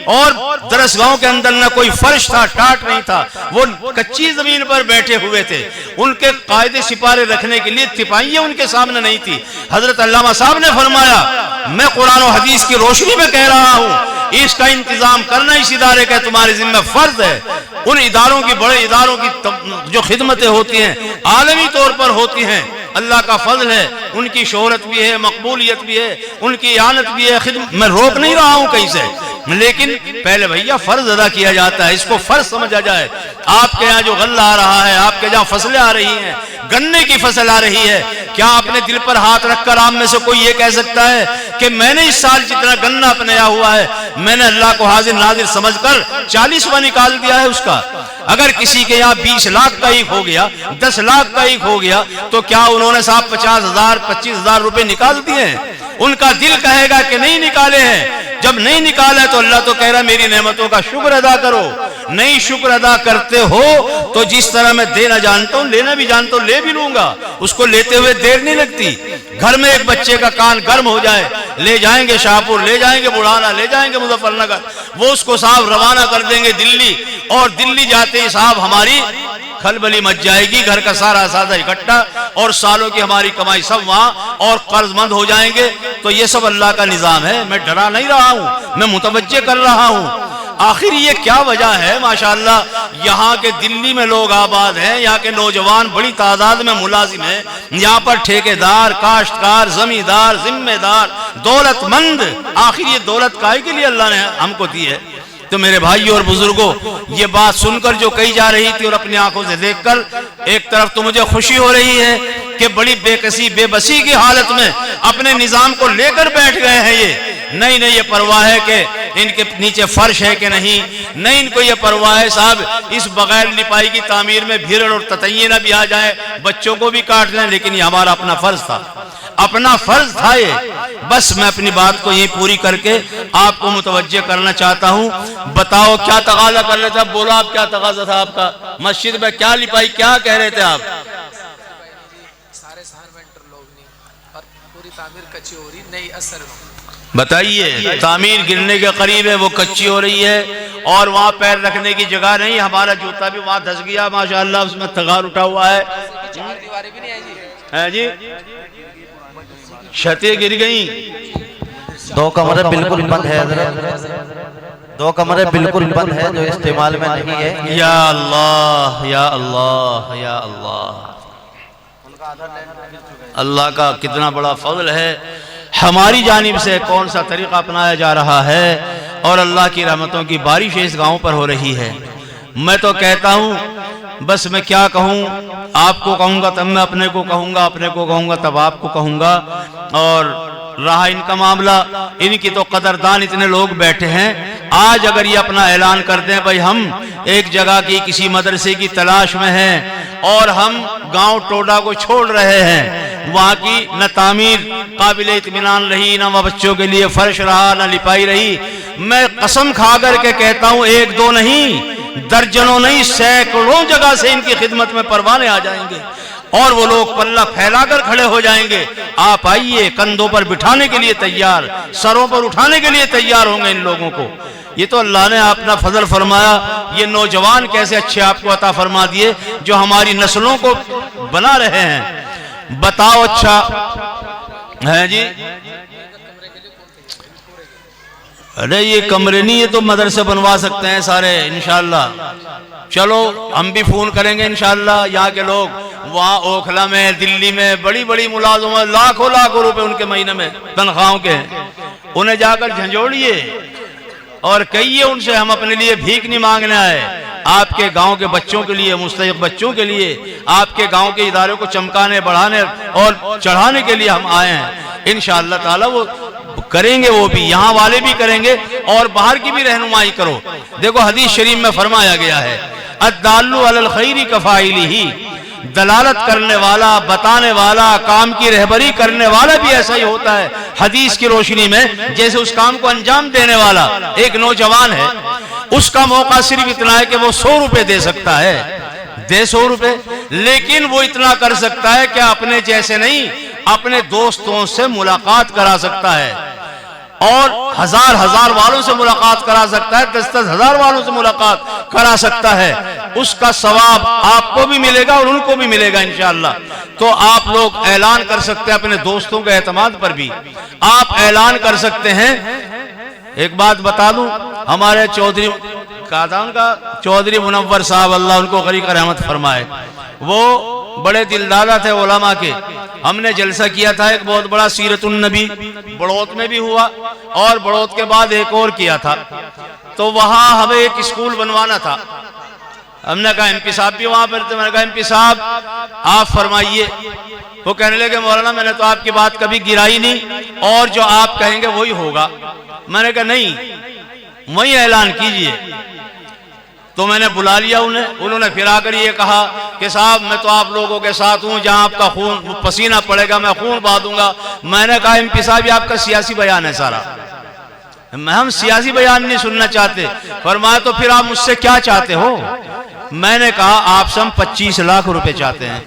B: और दरसगाह के अंदर न कोई फर्श था, टाट नहीं था, वो कच्ची जमीन पर बैठे हुए थे, उनके कायदे सिपारे रखने के लिए तिपाहियां उनके सामने नहीं थी। हजरत अल्लामा साहब ने फरमाया मैं कुरान और हदीस की रोशनी में कह रहा हूं, इसका इंतजाम करना इस इदारे का तुम्हारे जिम्मे फर्ज है। उन इदारों की, बड़े इदारों की जो खिदमतें होती हैं आलमी तौर पर होती हैं, अल्लाह का फजल है, उनकी शोहरत भी है, मकबूलियत भी है, उनकी आनत भी है, खिदमत मैं रोक नहीं रहा हूं कहीं से, लेकिन पहले भैया फर्ज अदा किया जाता है, इसको फर्ज समझा जाए। आपके यहाँ जो गल्ला आ रहा है, आपके जहाँ फसलें आ रही हैं, गन्ने की फसल आ रही है, क्या अपने दिल पर हाथ रखकर आप में से कोई ये कह सकता है कि मैंने इस साल जितना गन्ना अपनाया हुआ है मैंने अल्लाह को हाजिर नाजिर समझकर 40वां निकाल दिया है उसका? अगर किसी के यहाँ 20 लाख का ईख हो गया, 10 लाख का ईख हो गया, तो क्या उन्होंने साहब 50,000 25,000 रुपए निकाल दिए हैं? उनका दिल कहेगा कि नहीं निकाले हैं। जब नहीं निकाला है तो अल्लाह तो कह रहा है मेरी नेमतों का शुक्र अदा करो। नहीं शुक्र अदा करते हो तो जिस तरह मैं देना जानता हूं लेना भी जानता हूं, ले भी लूंगा, उसको लेते हुए देर नहीं लगती। घर में एक बच्चे का कान गर्म हो जाए, ले जाएंगे शाहपुर, ले जाएंगे बुढ़ाना, ले जाएंगे मुजफ्फरनगर, वो उसको साहब रवाना कर देंगे दिल्ली, और दिल्ली जाते ही साहब हमारी खलबली मच जाएगी, घर का सारा सादा इकट्ठा, और सालों की हमारी कमाई सब वहां, और कर्जमंद हो जाएंगे। तो ये सब अल्लाह का निजाम है, मैं डरा नहीं रहा हूं, मैं मुतवज्जे कर रहा हूं। आखिर ये क्या वजह है? माशाअल्लाह यहाँ के दिल्ली में लोग आबाद हैं, यहाँ के नौजवान बड़ी तादाद में मुलाजिम हैं, यहाँ पर ठेकेदार, काश्तकार, जमींदार, जिम्मेदार, दौलतमंद। आखिर ये दौलत काहे के लिए अल्लाह ने हमको दी है? तो मेरे भाइयों और बुजुर्गों, ये बात सुनकर जो कही जा रही थी और अपनी आंखों से देखकर एक तरफ तो मुझे खुशी हो रही है कि बड़ी बेकसी बेबसी की हालत में अपने निजाम को लेकर बैठ गए हैं ये। नहीं नहीं, ये परवाह है कि इनके नीचे फर्श है कि नहीं, नहीं इनको ये परवाह है साहब इस बगैर लिपाई की तामीर में भीड़ और ततैये ना भी आ जाए, बच्चों को भी काट लें, लेकिन ये हमारा अपना फर्ज था, अपना फर्ज था ये। बस मैं अपनी बात को यही पूरी करके आपको मुतवज्जे करना चाहता हूँ। बताओ क्या तकाजा कर रहे थे आप? बोलो आप क्या तकाजा था आपका? मस्जिद में क्या लिपाई, क्या कह रहे थे आप?
C: सारे शहर में इंटरलॉक नहीं और पूरी तामीर कच्ची हो रही, नई असर
B: बताइए, तामीर गिरने के करीब है, वो कच्ची हो रही है और वहाँ पैर रखने की जगह नहीं। हमारा जूता भी वहाँ धस गया माशाअल्लाह, उसमें तगार उठा हुआ है।
C: 4 दीवारें भी नहीं आई जी,
B: है जी, छतें गिर गई।
D: 2 कमरे बिल्कुल बंद है, 2 कमरे बिल्कुल बंद है जो इस्तेमाल में नहीं है।
B: या अल्लाह या अल्लाह या अल्लाह, अल्लाह का कितना बड़ा फजल है। हमारी जानिब से कौन सा तरीका अपनाया जा रहा है और अल्लाह की रहमतों की बारिश इस गांव पर हो रही है। मैं तो कहता हूं, बस मैं क्या कहूं, आपको कहूंगा तब मैं अपने को कहूंगा, अपने को कहूंगा तब आपको कहूंगा। और रहा इनका मामला, इनकी तो कदरदान इतने लोग बैठे हैं, आज अगर ये अपना ऐलान कर दें भाई हम एक जगह की किसी मदरसे की तलाश में हैं और हम गांव टोडा को छोड़ रहे हैं, वहाँ की न तामीर काबिल इत्मीनान रही, न वहाँ बच्चों के लिए फर्श रहा, न लिपाई रही, मैं कसम खा कर के कहता हूँ 1-2 नहीं, दर्जनों नहीं, सैकड़ों जगह से इनकी खिदमत में परवाने आ जाएंगे और वो लोग पल्ला फैलाकर खड़े हो जाएंगे। आप आइए, कंधों पर बिठाने के लिए तैयार, सरों पर उठाने के लिए तैयार होंगे इन लोगों को। ये तो अल्लाह ने अपना फजल फरमाया। ये नौजवान कैसे अच्छे आपको अता फरमा दिए जो हमारी नस्लों को बना रहे हैं। बताओ, अच्छा है जी? अरे ये कमरे नहीं, ये तो मदरसे बनवा सकते हैं सारे इंशाअल्लाह। चलो हम भी फोन करेंगे इंशाअल्लाह। यहाँ के लोग वहाँ ओखला में, दिल्ली में बड़ी बड़ी मुलाजिम, लाखों लाखों रुपए उनके महीने में तनख्वाहों के, उन्हें जाकर झंझोड़िए और कहिए उनसे हम अपने लिए भीख नहीं मांगने आए, आपके गांव के बच्चों के लिए, मुस्तहिक बच्चों के लिए, आपके गांव के इदारों को चमकाने, बढ़ाने और चढ़ाने के लिए हम आए हैं। इंशाअल्लाह ताला वो करेंगे, वो भी यहाँ वाले भी करेंगे और बाहर की भी रहनुमाई करो। देखो हदीस शरीफ में फरमाया गया है, अद्दाल्लु अलल खैरी कफाइलिही, दलालत करने वाला, बताने वाला, काम की रहबरी करने वाला भी ऐसा ही होता है हदीस की रोशनी में, जैसे उस काम को अंजाम देने वाला एक नौजवान है, उसका मौका सिर्फ इतना है कि वो 100 रुपए दे सकता है, दे 100 रुपए, लेकिन वो इतना कर सकता है कि अपने जैसे नहीं, अपने दोस्तों से मुलाकात करा सकता है और हजार हजार वालों से मुलाकात करा सकता है, 10-10 हजार वालों से मुलाकात करा सकता है। उसका सवाब आपको भी मिलेगा और उनको भी मिलेगा इंशाअल्लाह। तो आप लोग ऐलान कर सकते हैं अपने दोस्तों के एतमाद पर भी आप ऐलान कर सकते हैं। एक बात बता दूं, हमारे चौधरी कादान का चौधरी मुनव्वर साहब, अल्लाह उनको गरीब रहमत फरमाए, वो बड़े दिलदादा थे उलमा के। हमने जलसा किया था एक बहुत बड़ा सीरतुन नबी, बड़ौत में भी हुआ और बड़ौत के बाद एक और किया था। तो वहां हमें एक स्कूल बनवाना था। हमने कहा एमपी साहब भी वहां पर थे, मैंने कहा एमपी साहब आप फरमाइए। वो कहने लगे मौलाना मैंने तो आपकी बात कभी गिराई नहीं और जो आप कहेंगे वही होगा। मैंने कहा नहीं, वही ऐलान कीजिए। तो मैंने बुला लिया उन्हें, उन्होंने फिर आकर ये कहा कि साहब मैं तो आप लोगों के साथ हूं, जहां आपका खून पसीना पड़ेगा मैं खून बहा दूंगा। मैंने कहा एमपी साहब ये आपका सियासी बयान है सारा, हम सियासी बयान नहीं सुनना चाहते। फरमाया तो फिर आप मुझसे क्या चाहते हो? मैंने कहा आपसे हम 25 लाख रुपए चाहते हैं।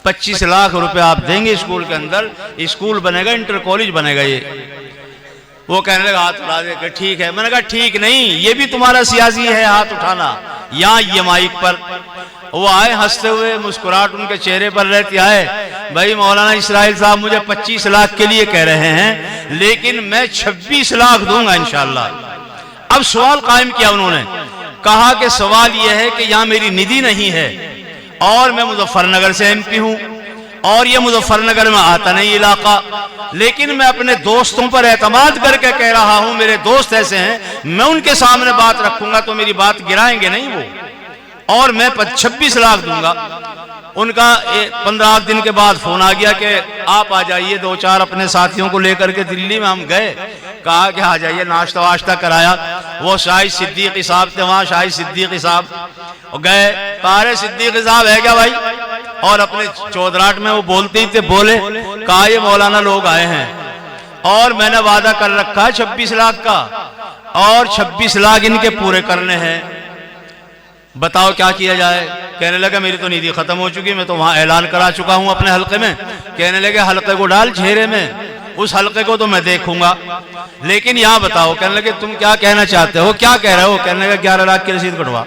B: 25 लाख रुपए आप देंगे स्कूल के अंदर, स्कूल बनेगा, इंटर कॉलेज बनेगा। ये वो कहने लगा हाथ उठा दे, ठीक है। मैंने कहा ठीक नहीं, ये भी तुम्हारा सियासी है हाथ उठाना। यहाँ ये माइक पर वो आए हंसते हुए, मुस्कुराहट उनके चेहरे पर रहती है, भाई मौलाना इस्राइल साहब मुझे 25 लाख के लिए कह रहे हैं, लेकिन मैं 26 लाख दूंगा इंशाअल्लाह। अब सवाल कायम किया उन्होंने, कहा कि सवाल यह है कि यहाँ मेरी निधि नहीं है और मैं मुजफ्फरनगर से एमपी हूं और ये मुजफ्फरनगर में आता नहीं इलाका, लेकिन मैं अपने दोस्तों पर एतमाद करके कह रहा हूं, मेरे दोस्त ऐसे हैं, मैं उनके सामने बात रखूंगा तो मेरी बात गिराएंगे नहीं वो, और मैं 26 लाख दूंगा। उनका 15 दिन के बाद फोन आ गया कि आप आ जाइए, 2-4 अपने साथियों को लेकर के दिल्ली में हम गए, कहा कि आ जाइए, नाश्ता वाश्ता कराया। वो शाहिद सिद्दीकी साहब थे वहाँ, शाहिद सिद्दीकी साहब गए, कहा सिद्दीकी साहब है क्या भाई, और अपने चौधराट में वो बोलते ही थे, बोले, कहा ये मौलाना लोग आए हैं और मैंने वादा कर रखा है 26 लाख का और 26 लाख इनके पूरे करने हैं, बताओ क्या किया जाए। कहने लगा मेरी तो निधि खत्म हो चुकी, मैं तो वहां ऐलान करा चुका हूं अपने हल्के में। कहने लगे हल्के को डाल चेहरे में, उस हल्के को तो मैं देखूंगा, लेकिन यहाँ बताओ। कहने लगे तुम क्या कहना चाहते हो, क्या कह रहे हो? कहने लगे 11 लाख की रसीद कटवा।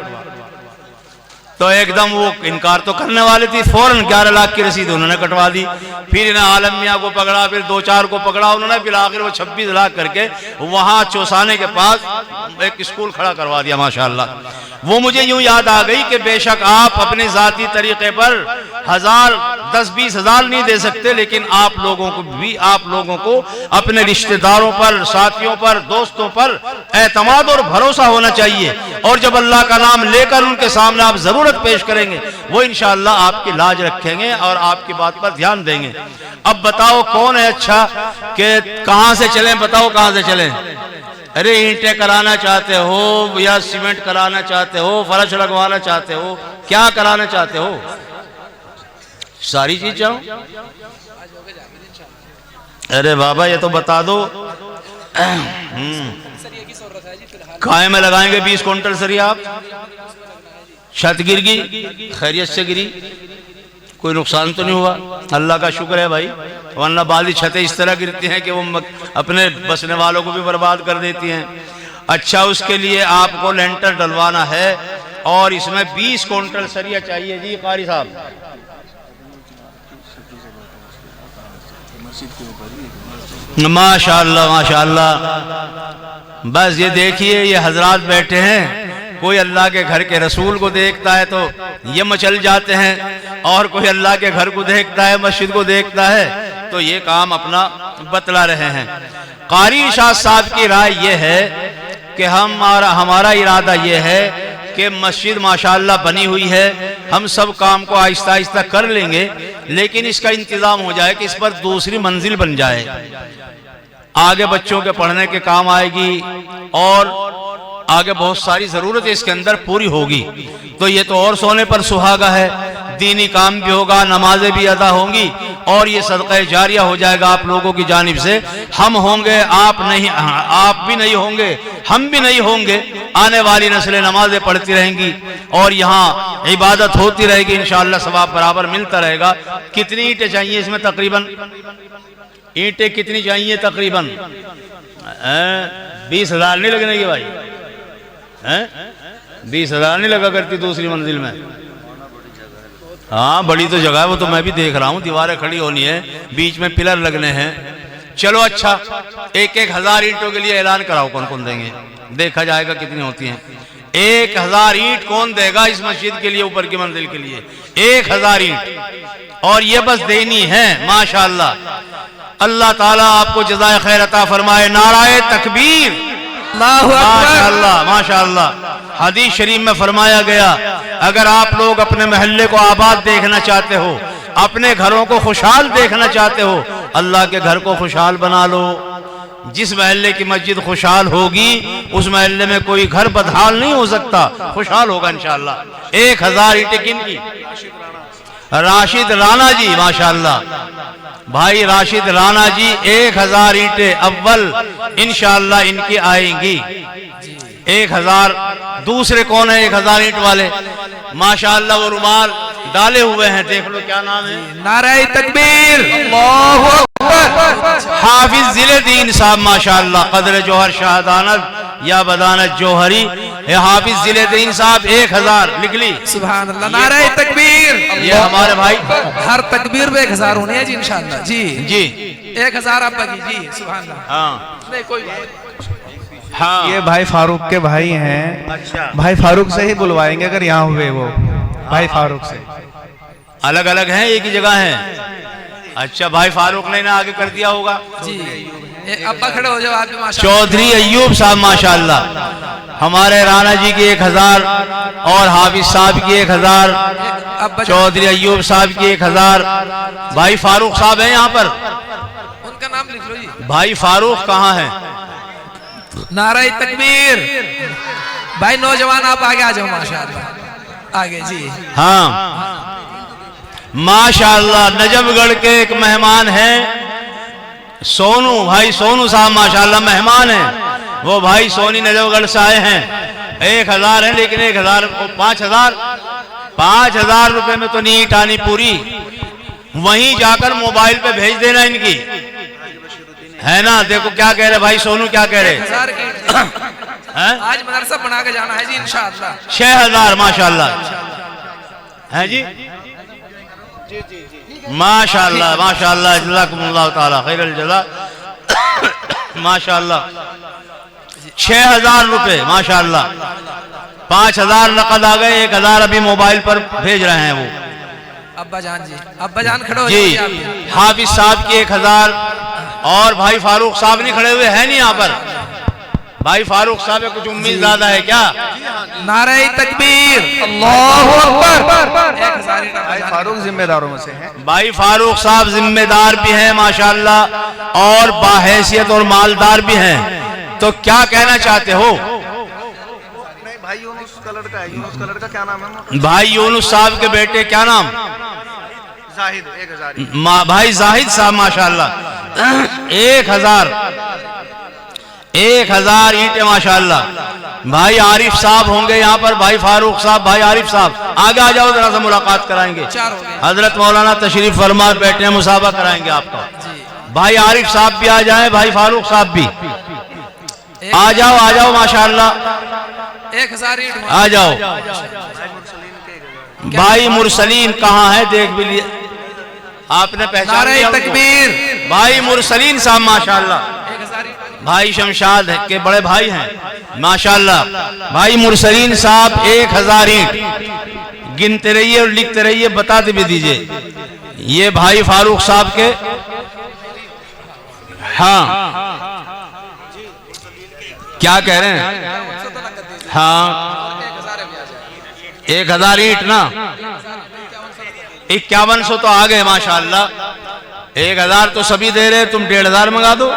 B: तो एकदम वो इनकार तो करने वाले थी, फौरन 11 लाख की रसीद उन्होंने कटवा दी। फिर इन्हें आलम मियां को पकड़ा, फिर 2-4 को पकड़ा उन्होंने, फिर आखिर वो 26 लाख करके वहां चौसाने के पास एक स्कूल खड़ा करवा दिया माशाअल्लाह। वो मुझे यूं याद आ गई कि बेशक आप अपने जाती तरीके पर 1000, 10-20 हजार नहीं दे सकते, लेकिन आप लोगों को भी, आप लोगों को अपने रिश्तेदारों पर, साथियों पर, दोस्तों पर एतमाद और भरोसा होना चाहिए। और जब अल्लाह का नाम लेकर उनके सामने आप जरूरत पेश करेंगे, वो इंशाअल्लाह आपकी लाज रखेंगे और आपकी बात पर ध्यान देंगे। अब बताओ कौन है अच्छा कि कहां से चलें, बताओ कहां से चलें? अरे ईंटें कराना चाहते हो या सीमेंट कराना चाहते हो, फर्श लगवाना चाहते हो, क्या कराना चाहते हो? सारी चीज चाहो। अरे बाबा ये तो बता दो। काय में लगाएंगे 20 क्विंटल सरिया आप? छत गिर गई, खैरियत से गिरी, कोई नुकसान तो नहीं हुआ? अल्लाह का शुक्र है भाई, वरना बाली छतें इस तरह गिरती हैं कि वो अपने बसने वालों को भी बर्बाद कर देती हैं। अच्छा, उसके लिए आपको लेंटर डलवाना है और इसमें 20 क्विंटल सरिया चाहिए जी कारी साहब। माशाअल्लाह माशाअल्लाह। बस ये देखिए ये हजरात बैठे हैं, कोई अल्लाह के घर के रसूल को देखता है तो ये मचल जाते हैं, और कोई अल्लाह के घर को देखता है, मस्जिद को देखता है तो ये काम अपना बतला रहे हैं। कारी इरशाद साहब की राय ये है कि हमारा इरादा ये है कि मस्जिद माशाअल्लाह बनी हुई है, हम सब काम को आहिस्ता आहिस्ता कर लेंगे, लेकिन इसका इंतज़ाम हो जाए कि इस पर दूसरी मंजिल बन जाए, आगे बच्चों के पढ़ने के काम आएगी और आगे बहुत सारी ज़रूरतें इसके अंदर पूरी होगी। तो ये तो और सोने पर सुहागा है, दीनी काम भी होगा, नमाजें भी अदा होंगी और ये सदक़ा जारिया हो जाएगा आप लोगों की जानिब से। हम होंगे, आप नहीं, आप भी नहीं होंगे, हम भी नहीं होंगे, आने वाली नस्लें नमाजें पढ़ती रहेंगी और यहाँ इबादत होती रहेगी, इंशाअल्लाह सवाब बराबर मिलता रहेगा। कितनी ईंटें चाहिए इसमें? तकरीबन ईंटें कितनी चाहिए? तकरीबन 20,000 नहीं लगने की भाई? 20,000 नहीं लगा करती दूसरी मंजिल में? हाँ बड़ी तो जगह है, वो तो मैं भी देख रहा हूँ, दीवारें खड़ी होनी है, बीच में पिलर लगने हैं। चलो अच्छा, 1,000 ईंटों के लिए ऐलान कराओ, कौन कौन देंगे, देखा जाएगा कितनी होती हैं। 1,000 ईंट कौन देगा इस मस्जिद के लिए, ऊपर की मंजिल के लिए? 1,000 ईंट, और ये बस देनी है। माशाअल्लाह, अल्लाह ताला आपको जज़ाए खैर अता फरमाए। नाराए तकबीर, माशाअल्लाह माशाअल्लाह। हदीस शरीफ में फरमाया गया, अगर आप लोग अपने महल्ले को आबाद देखना चाहते हो, अपने घरों को खुशहाल देखना चाहते हो, अल्लाह के घर को खुशहाल बना लो। जिस महल्ले की मस्जिद खुशहाल होगी उस महल्ले में कोई घर बदहाल नहीं हो सकता, खुशहाल होगा इंशाअल्लाह। 1,000 ईंटें किन की? राशिद राणा जी, माशाअल्लाह भाई राशिद राणा जी, 1,000 ईंटें अव्वल इंशाअल्लाह इनकी आएंगी। 1,000। दूसरे कौन है 1,000 ईंट वाले? माशाअल्लाह वो रुमाल डाले हुए हैं, देख लो क्या नाम है?
C: नारे तकबीर, अल्लाहु अकबर।
B: हाफिज जिलेदीन साहब माशाअल्लाह, कदर जौहर शहादानत या बदानत जौहरी, हाफिज जिलेदीन साहब 1,000 लिख ली।
C: सुभान अल्लाह, नारे तकबीर।
B: ये हमारे भाई,
C: हर तकबीर पे 1,000 होने हैं जी इंशाअल्लाह। जी
B: जी
C: 1,000 आप की जी। सुभान अल्लाह।
B: हाँ
C: नहीं कोई
B: हाँ,
E: ये भाई फारूक के भाई हैं।
B: अच्छा,
E: भाई फारूक से ही बुलवाएंगे अगर यहाँ हुए वो, भाई फारूक से।
B: अलग अलग हैं, एक ही जगह हैं? अच्छा, भाई फारूक ने ना आगे कर दिया होगा
C: जी। अब्बा खड़े हो जाओ आप भी माशाअल्लाह।
B: चौधरी अय्यूब साहब माशाअल्लाह, हमारे राणा जी की 1,000 और हाफिज साहब की 1,000, चौधरी अय्यूब साहब की 1,000। भाई फारूक साहब हैं यहाँ पर?
C: उनका नाम लिख लो जी।
B: भाई फारूक कहाँ है?
C: नारे तकबीर। भाई नौजवान आप आगे आ जाओ माशाअल्लाह, आगे जी।
B: हाँ माशाअल्लाह, नजफगढ़ के एक मेहमान हैं सोनू, भाई सोनू साहब माशाअल्लाह मेहमान हैं। वो भाई सोनी नजफगढ़ से आए हैं। 1,000 है, लेकिन 1,000 5,000 रुपए में तो नहीं ईंट आनी पूरी। वहीं जाकर मोबाइल पे भेज देना इनकी, है ना? देखो क्या कह रहे भाई सोनू, क्या कह रहे?
C: 1,000 आज मदरसा बना के जाना है जी इंशाअल्लाह।
B: 6,000 माशाअल्लाह है जी। माशाअल्लाह माशाअल्लाह, जज़ाकुमुल्लाह ताला खैरल जज़ा। माशाअल्लाह 6,000 रुपए माशाअल्लाह। 5,000 नकद आ गए, 1,000 अभी मोबाइल पर भेज रहे हैं वो।
C: अब्बा जान जी, अब्बा जान खड़े हो
B: जी।
C: जाइए।
B: हाफिज साहब की 1,000 और भाई फारूक साहब नहीं खड़े हुए हैं नहीं यहाँ पर? भाई फारूक साहब है, कुछ उम्मीद ज्यादा है क्या?
C: नारे तकबीर, अल्लाहु अकबर। 1,000
E: भाई फारूक जिम्मेदारों में से हैं।
B: भाई फारूक साहब जिम्मेदार भी हैं माशाअल्लाह और बाहैसियत और मालदार भी हैं। तो क्या कहना चाहते हो?
E: नहीं भाई यूनुस कलर का है। यूनुस कलर का क्या नाम है?
B: भाई यूनुस साहब के बेटे क्या नाम?
E: जाहिद। 1,000
B: भाई जाहिद साहब माशाअल्लाह 1,000 ईंटें माशाअल्लाह। भाई आरिफ साहब होंगे यहाँ पर, भाई फारूक साहब, भाई आरिफ साहब आगे आ जाओ, जरा सा मुलाकात कराएंगे। हजरत मौलाना तशरीफ फरमा बैठे हैं, मुसाफा कराएंगे आपका। भाई आरिफ साहब भी आ जाएं, भाई फारूक साहब भी आ जाओ माशाअल्लाह।
C: 1,000 ईंट
B: आ जाओ। भाई मुरसलीन कहाँ है? देख भी लिया आपने, पहचान
C: नारे
B: लिया उनको?
C: तकबीर।
B: भाई मुरसलीन साहब माशाअल्लाह,
C: 1,000 ईंट।
B: भाई शमशाद के बड़े भाई हैं। माशाल्लाह। भाई मुरसलीन साहब 1000 ईंट गिनते रहिए और लिखते रहिए, बताते भी दीजिए। ये भाई फारूक साहब के, हाँ क्या कह रहे हैं, हाँ 1000 ईंट ना, 5100 तो आ गए माशाल्लाह। 1000 तो सभी दे रहे, तुम 1500 मंगा दो,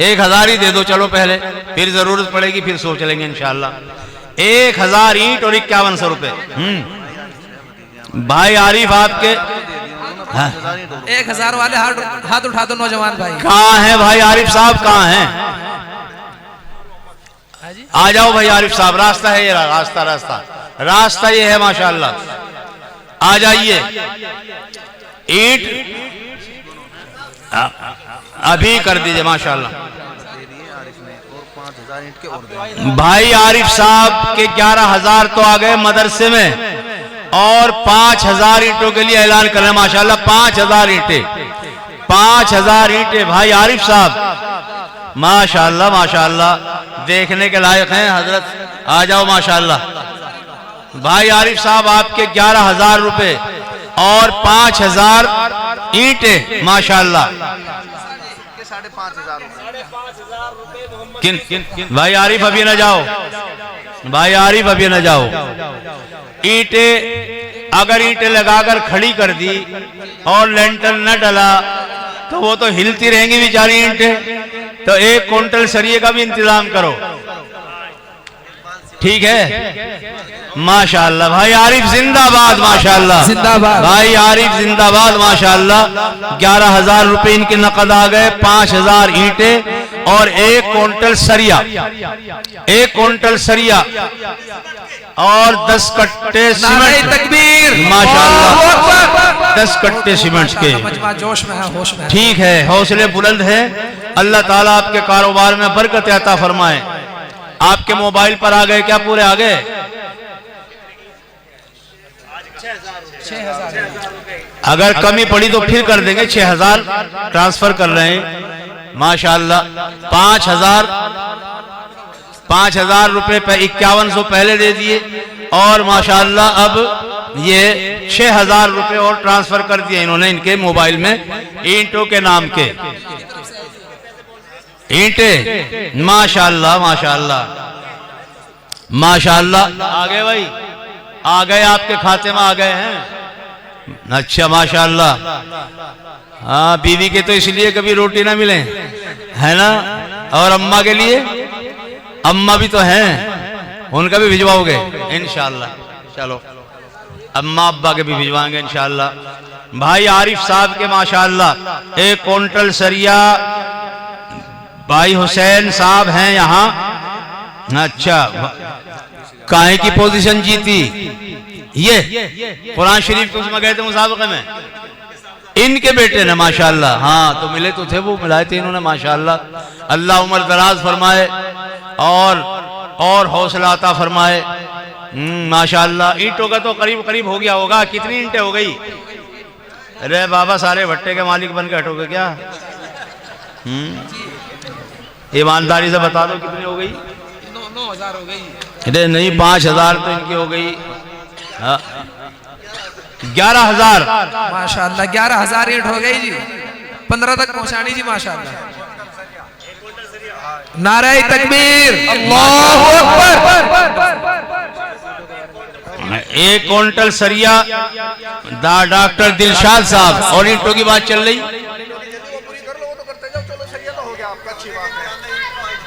B: 1000 ही दे दो चलो पहले, फिर जरूरत पड़ेगी फिर सोच लेंगे इंशाल्लाह। 1000 ईंट और 5100 रुपए। भाई आरिफ आपके, हाँ।
C: 1000 वाले हाथ उठा दो नौजवान भाई।
B: कहाँ हैं भाई आरिफ साहब, कहाँ हैं? आ जाओ भाई आरिफ साहब, रास्ता है ये, रास्ता ये है माशाल्लाह। आ जाइए। ईंट अभी कर दीजिए माशाल्लाह। भाई आरिफ साहब के 11000 तो आ गए मदरसे में, और 5000 ईंटों के लिए ऐलान कर रहे हैं माशाल्लाह। 5000 ईंटें, 5000 ईंटें भाई आरिफ साहब, माशाल्लाह माशाल्लाह, देखने के लायक हैं हजरत। आ जाओ माशाल्लाह। भाई आरिफ साहब आपके 11000 रुपए और 5000 ईंटें माशाल्लाह। 5,500 भाई आरिफ अभी न जाओ, भाई आरिफ अभी न जाओ। ईंटें अगर ईंटें लगाकर खड़ी कर दी और लेंटर न डला तो वो तो हिलती रहेंगी बेचारी ईंटें। तो 1 क्विंटल सरिये का भी इंतजाम करो, ठीक है माशाल्लाह। भाई आरिफ जिंदाबाद माशाल्लाह,
C: जिंदाबाद
B: भाई आरिफ जिंदाबाद माशाल्लाह। 11000 रुपए इनके नकद आ गए, 5000 ईंटें और 1 क्विंटल सरिया, 1 क्विंटल सरिया और 10 कट्टे सीमेंट।
C: तकबीर
B: माशाल्लाह, 10 कट्टे सीमेंट के।
C: जोश में है, होश में है।
B: ठीक है, हौसले बुलंद है। अल्लाह ताला आपके कारोबार में बरकत अता फरमाए। आपके मोबाइल पर आ गए क्या, पूरे आ गए?
C: 6000।
B: अगर कमी पड़ी तो फिर कर देंगे, 6000 ट्रांसफर कर रहे हैं माशाल्लाह। 5000 रुपए पे 5100 पहले दे दिए, और माशाल्लाह अब ये 6000 रुपए और ट्रांसफर कर दिए इन्होंने इनके मोबाइल में, ईंटों के नाम के ईंटें। माशाल्लाह माशाल्लाह माशाल्लाह। आ गए भाई, आ गए, आपके खाते में आ गए हैं। अच्छा माशाल्लाह। हाँ, बीवी के तो इसलिए कभी रोटी ना मिले, है ना? और अम्मा के लिए, अम्मा भी तो हैं, उनका भी भिजवाओगे इंशाल्लाह। चलो अम्मा अब्बा के भी भिजवाएंगे इंशाल्लाह। भाई आरिफ साहब के माशाल्लाह 1 क्विंटल सरिया। भाई हुसैन साहब हैं यहाँ। अच्छा, काहे की पोजीशन जीती? ये कुरान शरीफ के उसमें गए थे मुसाबके में, इनके बेटे ने माशाल्लाह। हाँ, तो मिले तो थे, वो मिलाए थे इन्होंने माशाल्लाह। अल्लाह उम्र दराज फरमाए और हौसला अता फरमाए माशाल्लाह। ईंटों का तो करीब करीब हो गया होगा। कितनी ईंटें हो गई? अरे बाबा, सारे भट्टे के मालिक बन के हटोगे क्या? ईमानदारी से बता दो कितनी हो गई?
C: 9000 हो गई।
B: अरे नहीं, 5000 तो इनकी हो गई। 11000
C: माशाल्लाह, 11000 ईंट हो गई जी। 15 तक पहुंचानी जी माशाल्लाह। नारे तकबीर, अल्लाहु अकबर।
B: 1 क्विंटल सरिया डॉक्टर दिलशाद साहब। और ईंटों की बात चल रही,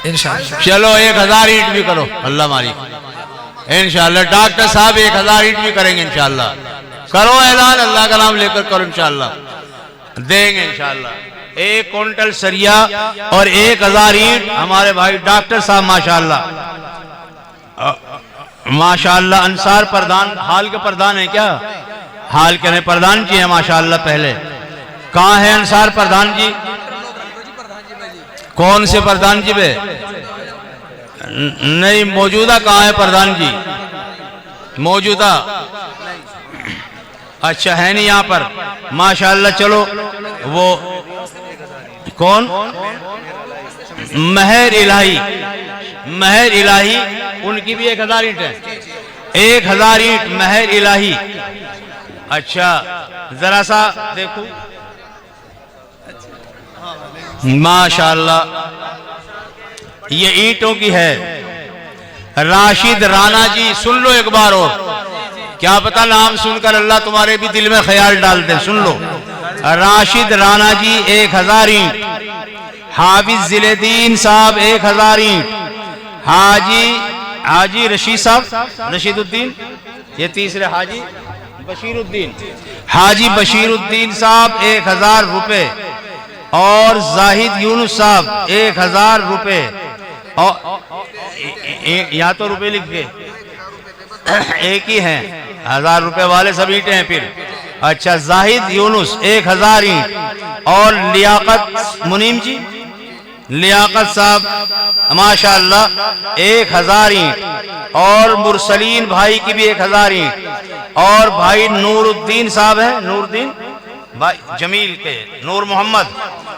C: इंशाल्लाह।
B: चलो 1000 ईंट भी करो, अल्लाह मारी इंशाल्लाह। डॉक्टर साहब 1000 ईंट भी करेंगे इंशाल्लाह। करो ऐलान, अल्लाह का नाम लेकर करो इंशाल्लाह, देंगे इंशाल्लाह। 1 क्विंटल सरिया और 1000 ईंट हमारे भाई डॉक्टर साहब माशाल्लाह माशाल्लाह। अंसार प्रधान, हाल के प्रधान है क्या? हाल के नहीं, प्रधान जी है माशाल्लाह। पहले कहाँ है अंसार प्रधान जी? कौन से प्रधान जी बे? नहीं, मौजूदा कहाँ है प्रधान जी? मौजूदा अच्छा है नहीं यहाँ पर माशाल्लाह। चलो वो कौन? महर इलाही, महर इलाही, उनकी भी 1000 ईंट है। 1000 ईंट महर इलाही। अच्छा जरा सा देखो, माशाअल्लाह ये ईंटों की है। राशिद राणा जी, सुन लो एक बार और, क्या पता नाम सुनकर अल्लाह तुम्हारे भी दिल में ख्याल डाल दे। सुन लो, राशिद राणा जी 1000 ईंट। हाफिज जिलेदीन साहब 1000 ईंट। हाजी रशीद साहब, रशीदुद्दीन, ये तीसरे हाजी बशीरुद्दीन, हाजी बशीरुद्दीन साहब 1000 रुपए। और जाहिद यूनुस साहब 1000 रुपए। और यहाँ तो रुपए लिख के एक ही हैं, 1000 रुपए वाले सब ईंटें हैं फिर। अच्छा जाहिद यूनुस 1000 ईंट। और लियाकत मुनीम जी, लियाकत साहब माशाअल्लाह 1000 ईंट। और मुरसलीन भाई की भी 1000 ईंट। और भाई नूरुद्दीन साहब हैं, नूरुद्दीन भाई जमील के, नूर मोहम्मद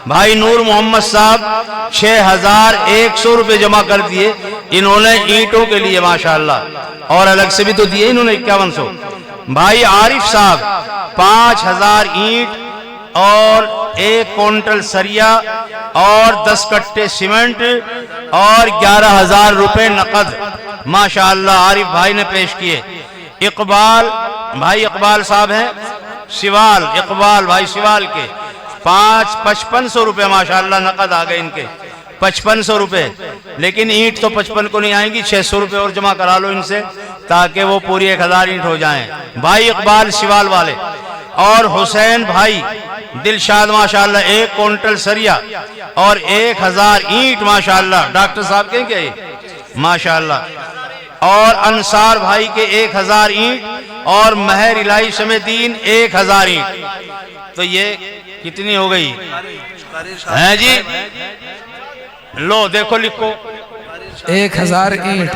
B: भाई नूर मोहम्मद साहब 6100 रुपए जमा कर दिए इन्होंने ईंटों के लिए माशाअल्लाह। और अलग से भी तो दिए इन्होंने 5100। भाई आरिफ साहब 5000 ईंट और 1 क्विंटल सरिया और 10 कट्टे सीमेंट और 11000 रुपए नकद माशाअल्लाह आरिफ भाई ने पेश किए। इकबाल भाई, इकबाल साहब हैं सिवाल, इकबाल भाई सिवाल के 5500 रुपए माशाअल्लाह नकद आ गए इनके, 5500 रुपए। लेकिन ईंट तो 55 को नहीं आएंगी, 600 रुपए और जमा करा लो इनसे ताकि वो पूरी 1000 ईंट हो जाएं। भाई इकबाल सिवाल वाले। और हुसैन भाई दिलशाद माशाअल्लाह 1 क्विंटल सरिया और 1000 ईंट माशाअल्लाह। डॉक्टर साहब के क्या ये माशाअल्लाह। और अंसार भाई के 1000 ईंट और महर इलाही समेदीन 1000 ईंट। तो ये कितनी हो गई है जी? लो देखो लिखो
C: 1000 ईंट।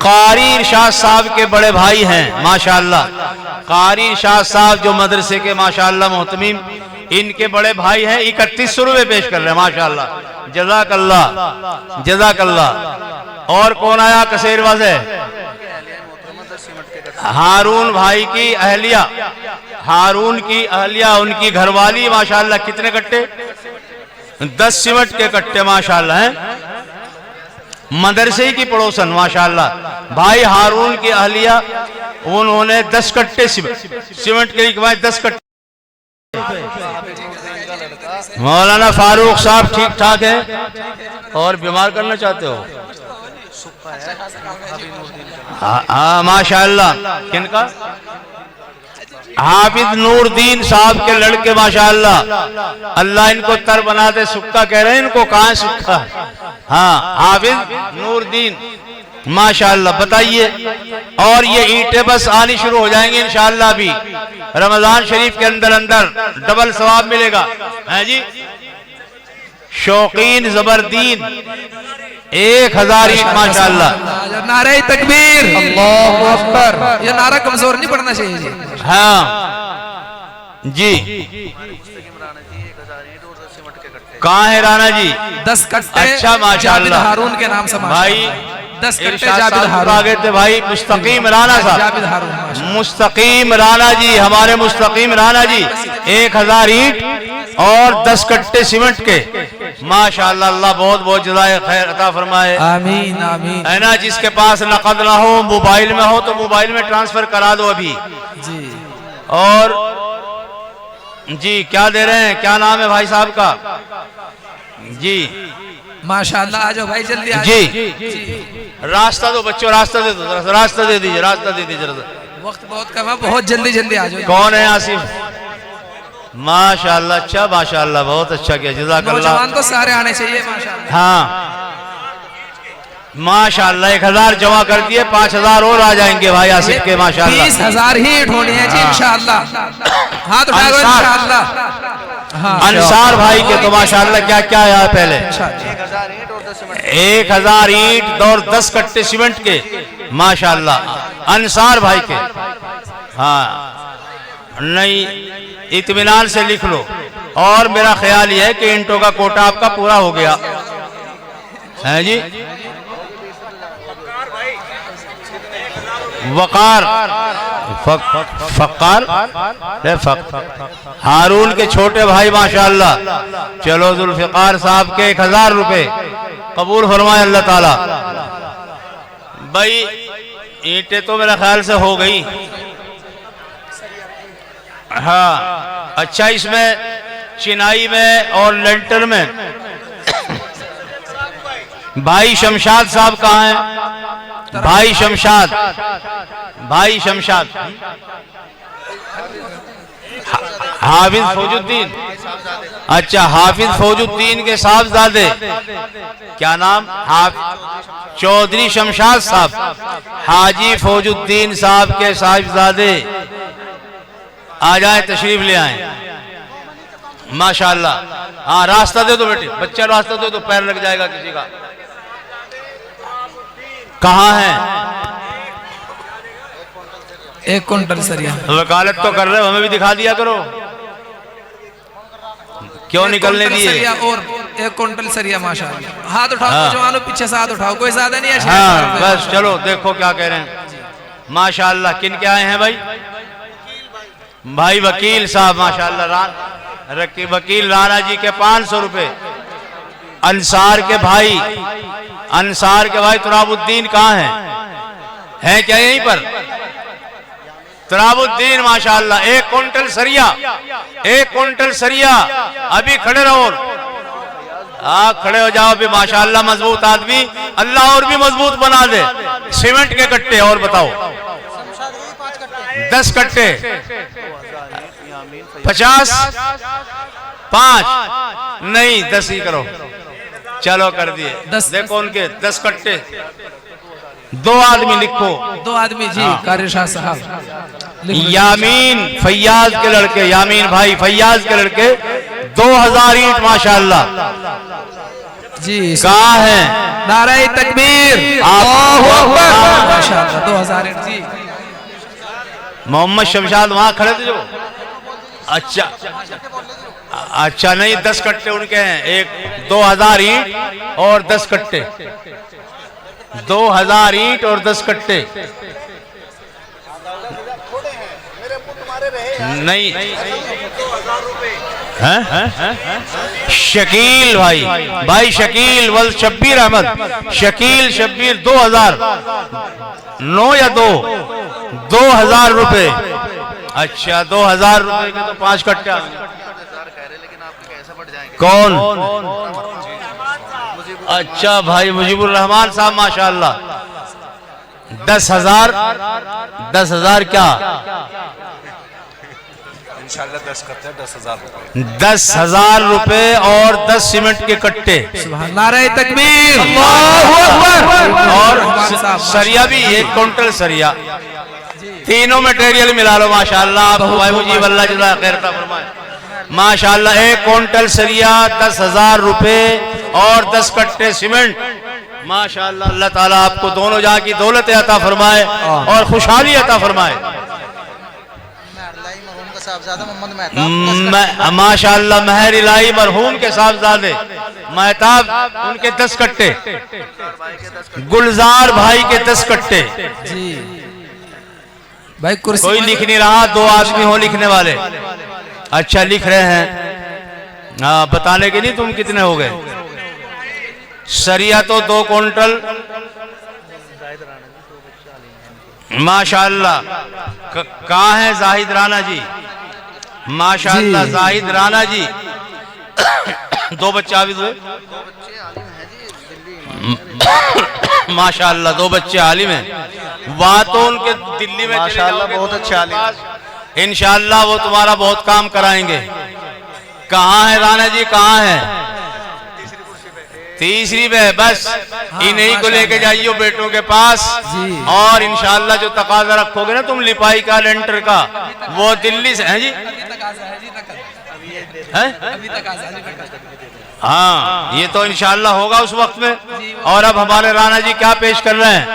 B: कारी इरशाद साहब के बड़े भाई हैं माशाअल्लाह। कारी इरशाद साहब जो मदरसे के माशाअल्लाह मोहतमीम, इनके बड़े भाई हैं 3100 रुपए पेश कर रहे हैं माशाअल्लाह। जज़ाकल्लाह जज़ाकल्लाह। और कौन आया कसेरवा से? हारून भाई की अहलिया, हारून की अहलिया उनकी घरवाली माशाअल्लाह। कितने कट्टे? 10 सीमेंट के कट्टे माशाअल्लाह हैं। मदरसे की पड़ोसन माशाअल्लाह। भाई हारून की अहलिया उन्होंने 10 कट्टे सीमेंट के लिखवाए, 10 कट्टे। मौलाना फारूक साहब ठीक ठाक है। और बीमार करना चाहते हो? हाँ माशाअल्लाह। किनका? हाफिज नूरदीन साहब के लड़के माशाअल्लाह। अल्लाह इनको तर बना दे। सुक्का कह रहे हैं इनको, कहाँ है सुक्का? हाँ हाफिज नूरदीन माशाअल्लाह। बताइए। और ये ईंटें बस आनी शुरू हो जाएंगी इंशाअल्लाह। भी रमजान शरीफ के अंदर अंदर डबल सवाब मिलेगा है जी। शौकीन जबरदीन 1000 ईंट माशाअल्लाह।
C: नारे तकबीर, अल्लाहु अकबर। ये नारा कमजोर नहीं पड़ना चाहिए जी।
B: हाँ जी। कहाँ है राणा जी?
C: 10 कट्टे।
B: अच्छा माशाअल्लाह।
C: हारून के नाम से
B: भाई
C: 10 कट्टे
B: इरशाद
C: जाबिद
B: साहब
C: हारून।
B: आ गए थे भाई मुस्तकीम राणा साहब।
C: जाबिद हारून
B: मुस्तकीम राणा जी, हमारे मुस्तकीम राणा जी 1000 ईंट और 10 कट्टे सीमेंट के माशाअल्लाह। अल्लाह बहुत बहुत जज़ाए खैर अता फरमाए।
C: आमीन आमीन।
B: है ना, जिसके पास नकद ना हो, मोबाइल में हो तो मोबाइल में ट्रांसफर करा दो अभी
C: जी।
B: और जी क्या दे रहे हैं? क्या नाम है भाई साहब का? जी
C: माशाअल्लाह। आ जाओ भाई जल्दी आ
B: जी। रास्ता दो बच्चों, रास्ता दे दो, रास्ता दे दीजिए, रास्ता दे दीजिए।
C: वक्त बहुत कम है, बहुत जल्दी जल्दी आ जाओ।
B: कौन है आसिफ? माशाअल्लाह। अच्छा माशाअल्लाह, बहुत अच्छा किया, जज़ाकल्लाह।
C: नौजवान तो सारे आने चाहिए माशाअल्लाह।
B: हाँ माशाअल्लाह। 1000 जमा कर दिए, 5000 और आ जाएंगे भाई आसिफ के माशाअल्लाह।
C: 20000 ही होने हैं जी इंशाअल्लाह। हाथ उठा दो इंशाअल्लाह। हाँ
B: अंसार भाई के तो माशाअल्लाह क्या क्या आया पहले? 1000 ईंट और 10 कट्टे सीमेंट के माशाअल्लाह अंसार भाई के। हाँ नहीं, इत्मीनान से लिख लो। और मेरा ख्याल यह है कि ईंटों का कोटा आपका पूरा हो गया है जी, वकार फक्कार हारून के छोटे भाई माशाअल्लाह। चलो जुल्फिकार साहब के 1000 रुपए कबूल फरमाए अल्लाह ताला। भाई ईंटें तो मेरा ख्याल से हो गई। हाँ अच्छा, इसमें चिनाई में और लेंटर में भाई शमशाद साहब कहाँ हैं? भाई शमशाद, भाई शमशाद, हाफिज फौजुद्दीन। अच्छा, हाफिज फौजुद्दीन के साहबजादे, क्या नाम? चौधरी शमशाद साहब, हाजी फौजुद्दीन साहब के साहबजादे आ जाए, तशरीफ ले आए माशाअल्लाह। हाँ रास्ता दे दो बेटे, बच्चा रास्ता दे दो, पैर लग जाएगा किसी का। कहाँ है?
C: 1 कुंटल सरिया।
B: वकालत तो कर रहे हो, हमें भी दिखा दिया करो। क्यों निकलने दिए?
C: और 1 कुंटल सरिया माशाअल्लाह। हाथ उठाओ जवानों, पीछे से हाथ उठाओ, कोई ज्यादा नहीं है।
B: हाँ बस चलो देखो क्या कह रहे हैं माशाअल्लाह। किन के आए हैं भाई? भाई वकील साहब माशाअल्लाह, वकील राणा जी के 500 रुपए। अंसार के भाई, अंसार के भाई तुराबुद्दीन कहाँ हैं? क्या यहीं पर? तुराबुद्दीन माशाअल्लाह, 1 कुंटल सरिया, 1 कुंटल सरिया। अभी खड़े रहो, खड़े हो जाओ भी माशाअल्लाह, मजबूत आदमी, अल्लाह और भी मजबूत बना दे। सीमेंट के कट्टे, और बताओ 10 कट्टे, 50, 5 नहीं 10 ही करो। चलो कर दिए। देखो उनके 10 कट्टे, 2 आदमी लिखो,
C: 2 आदमी जी। कार्यशाह साहब,
B: यामीन फैयाज के लड़के, यामीन भाई फैयाज के लड़के 2000 ईंट माशाअल्लाह
C: जी।
B: कहाँ है?
C: नारे तकबीर, माशाअल्लाह 2000 ईंट जी।
B: मोहम्मद शमशाद वहां खड़े थे जो। अच्छा अच्छा, नहीं 10 कट्टे उनके हैं, एक 2000 ईंट और 10 कट्टे, 2000 ईंट और 10 कट्टे। नहीं शकील भाई, भाई शकील वल शब्बीर अहमद, शकील शब्बीर 2000, 9 या 2, 2000 रुपए। अच्छा 2000 रुपए के तो 5 कट्टे। कौन? अच्छा भाई मुजीबुर रहमान साहब माशाअल्लाह, 10,000, 10,000 क्या?
E: इंशाल्लाह 10 कट्टे, 10,000 रुपए,
B: 10,000 रुपए और 10 सीमेंट के कट्टे।
C: नारे तकबीर,
B: और सरिया भी 1 कुंटल सरिया, तीनों मटेरियल मिला लो माशाअल्लाह। आप भाई मुझे अल्लाह जज़ा खैर फरमाए माशाअल्लाह। 1 कुंटल सरिया, 10,000 रुपए और 10 कट्टे सीमेंट माशाअल्लाह। अल्लाह ताला आपको दोनों जहां की दौलत अता फरमाए और खुशहाली अता फरमाए माशाअल्लाह। महर इलाही मरहूम के साहबजादे महताब, उनके 10 कट्टे, गुलजार भाई के 10 कट्टे
C: जी। भाई
B: कोई लिख नहीं रहा, 2 आदमी हो लिखने वाले। अच्छा लिख रहे हैं, हाँ बताने के नहीं तुम कितने हो गए। सरिया तो 2 कुंटल माशाअल्लाह। कहाँ है जाहिद राणा जी? माशाअल्लाह जाहिद राणा जी 2 बच्चे आविद हुए माशाअल्लाह, 2 बच्चे आलिम हैं। वहां तो उनके दिल्ली में
E: माशाअल्लाह बहुत अच्छे आलिम,
B: इंशाअल्लाह वो तुम्हारा बहुत काम कराएंगे। कहाँ है राणा जी, कहाँ है? तीसरी में। बस इन्हीं को लेके जाइयो बेटों के पास, और इंशाअल्लाह जो तकाजा रखोगे ना तुम लिपाई का, लेंटर का, वो दिल्ली से है जी। है? हाँ ये तो इंशाअल्लाह होगा उस वक्त में। और अब हमारे राणा जी क्या पेश कर रहे हैं?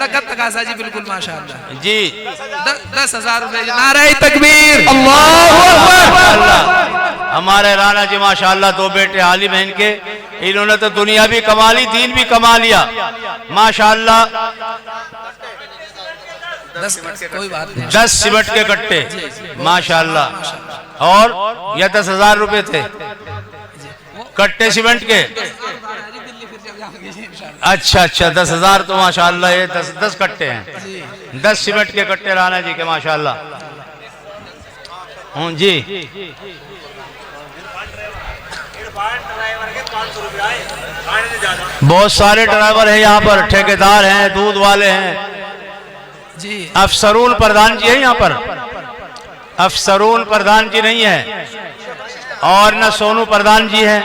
C: नकद तकाजा जी, बिल्कुल माशाअल्लाह
B: जी।
C: 10,000 रुपए। नारे तकबीर,
B: अल्लाह। हमारे राणा जी माशाअल्लाह 2 बेटे आलिम हैं इनके, इन्होंने तो दुनिया भी कमा ली, दीन भी कमा लिया माशाअल्लाह।
C: 10 कोई बात नहीं।
B: 10 सीमेंट के कट्टे माशाअल्लाह। और यह 10,000 रुपए थे कट्टे सीमेंट के। अच्छा अच्छा 10,000 तो माशाअल्लाह ये 10 कट्टे हैं। 10 सीमेंट के कट्टे राणा जी के माशाअल्लाह। हूँ जी बहुत सारे ड्राइवर हैं यहाँ पर, ठेकेदार हैं, दूध वाले हैं
C: जी।
B: अफसरून प्रधान जी है यहाँ पर, अफसरून प्रधान जी नहीं है और न सोनू प्रधान जी हैं।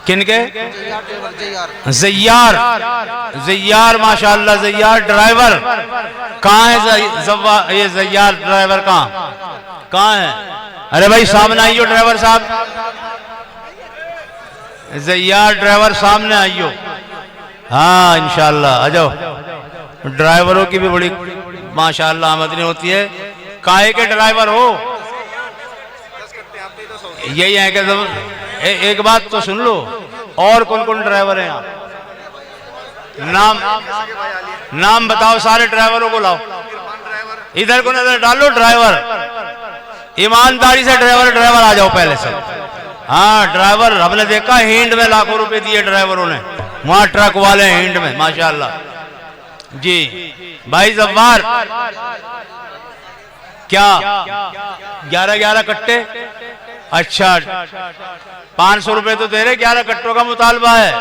B: किनके? ज़ैयार, ज़ैयार माशाअल्लाह ज़ैयार ड्राइवर। कहाँ है ये ज़ैयार ड्राइवर? कहाँ है? अरे भाई सामने आइयो ड्राइवर साहब, ज़ैयार ड्राइवर सामने आइयो। हाँ इंशाअल्लाह आ जाओ। ड्राइवरों की भी बड़ी माशाअल्लाह आमदनी होती है। काहे के ड्राइवर हो? यही है कि एक बात तो सुन लो, और कौन कौन ड्राइवर हैं यहाँ? नाम बताओ, सारे ड्राइवरों को लाओ, इधर को नजर डालो। ड्राइवर ईमानदारी से ड्राइवर आ जाओ पहले से। हाँ ड्राइवर हमने देखा हिंड में लाखों रुपए दिए ड्राइवरों ने, वहां ट्रक वाले हिंड में माशाअल्लाह जी। भाई जब्बार क्या 11 कट्टे? अच्छा 500 रुपए तो दे रहे, 11 कट्टों का मुतालबा है,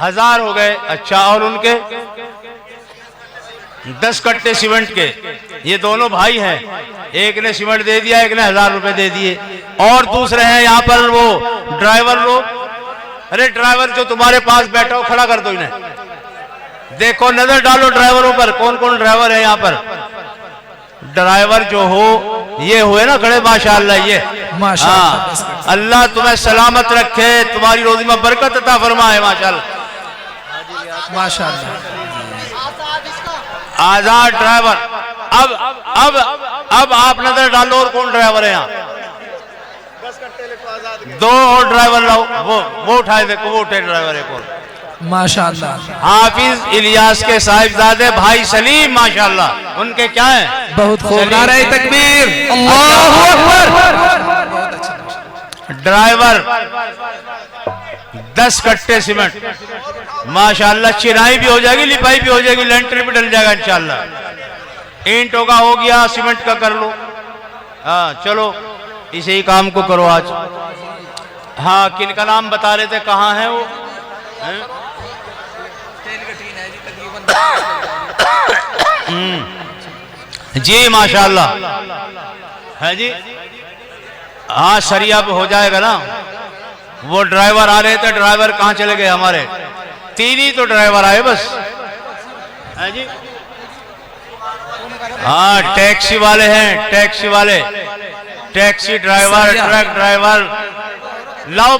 B: 1000 हो गए। अच्छा और उनके 10 कट्टे सीमेंट के, ये दोनों भाई हैं, एक ने सीमेंट दे दिया, एक ने 1000 रुपए दे दिए। और दूसरे हैं यहाँ पर वो ड्राइवर लोग। अरे ड्राइवर जो तुम्हारे पास बैठा हो खड़ा कर दो इन्हें, देखो नजर डालो ड्राइवरों पर, कौन कौन ड्राइवर है यहाँ पर। ड्राइवर जो हो ये हुए ना खड़े माशाअल्लाह, ये माशाअल्लाह। अल्लाह तुम्हें सलामत रखे, तुम्हारी रोजी में बरकत अता फरमाए माशाअल्लाह
C: माशाअल्लाह।
B: आजाद ड्राइवर। अब आप नजर डालो और कौन ड्राइवर है यहाँ? 2 और ड्राइवर लाओ, वो उठाए, देखो वो उठे ड्राइवर एक और
C: माशाअल्लाह।
B: हाफिज इलियास के साहिबजादे भाई सलीम माशाअल्लाह, उनके क्या है?
C: बहुत खूब, नारे तकबीर, अल्लाहू अकबर।
B: ड्राइवर 10 कट्टे सीमेंट माशाअल्लाह। चिनाई भी हो जाएगी, लिपाई भी हो जाएगी, लेंटर भी डल जाएगा इंशाअल्लाह। ईंटों का हो गया, सीमेंट का कर लो। हाँ चलो इसे ही काम को करो आज। हाँ किनका नाम बता रहे थे, कहाँ है वो? जी माशाअल्लाह है जी। हाँ सरिया पे हो जाएगा ना। वो ड्राइवर आ रहे थे, ड्राइवर कहाँ चले गए हमारे? 3 ही तो ड्राइवर आए बस है जी। हाँ टैक्सी वाले हैं, टैक्सी वाले, टैक्सी ड्राइवर, ट्रक ड्राइवर, लाओ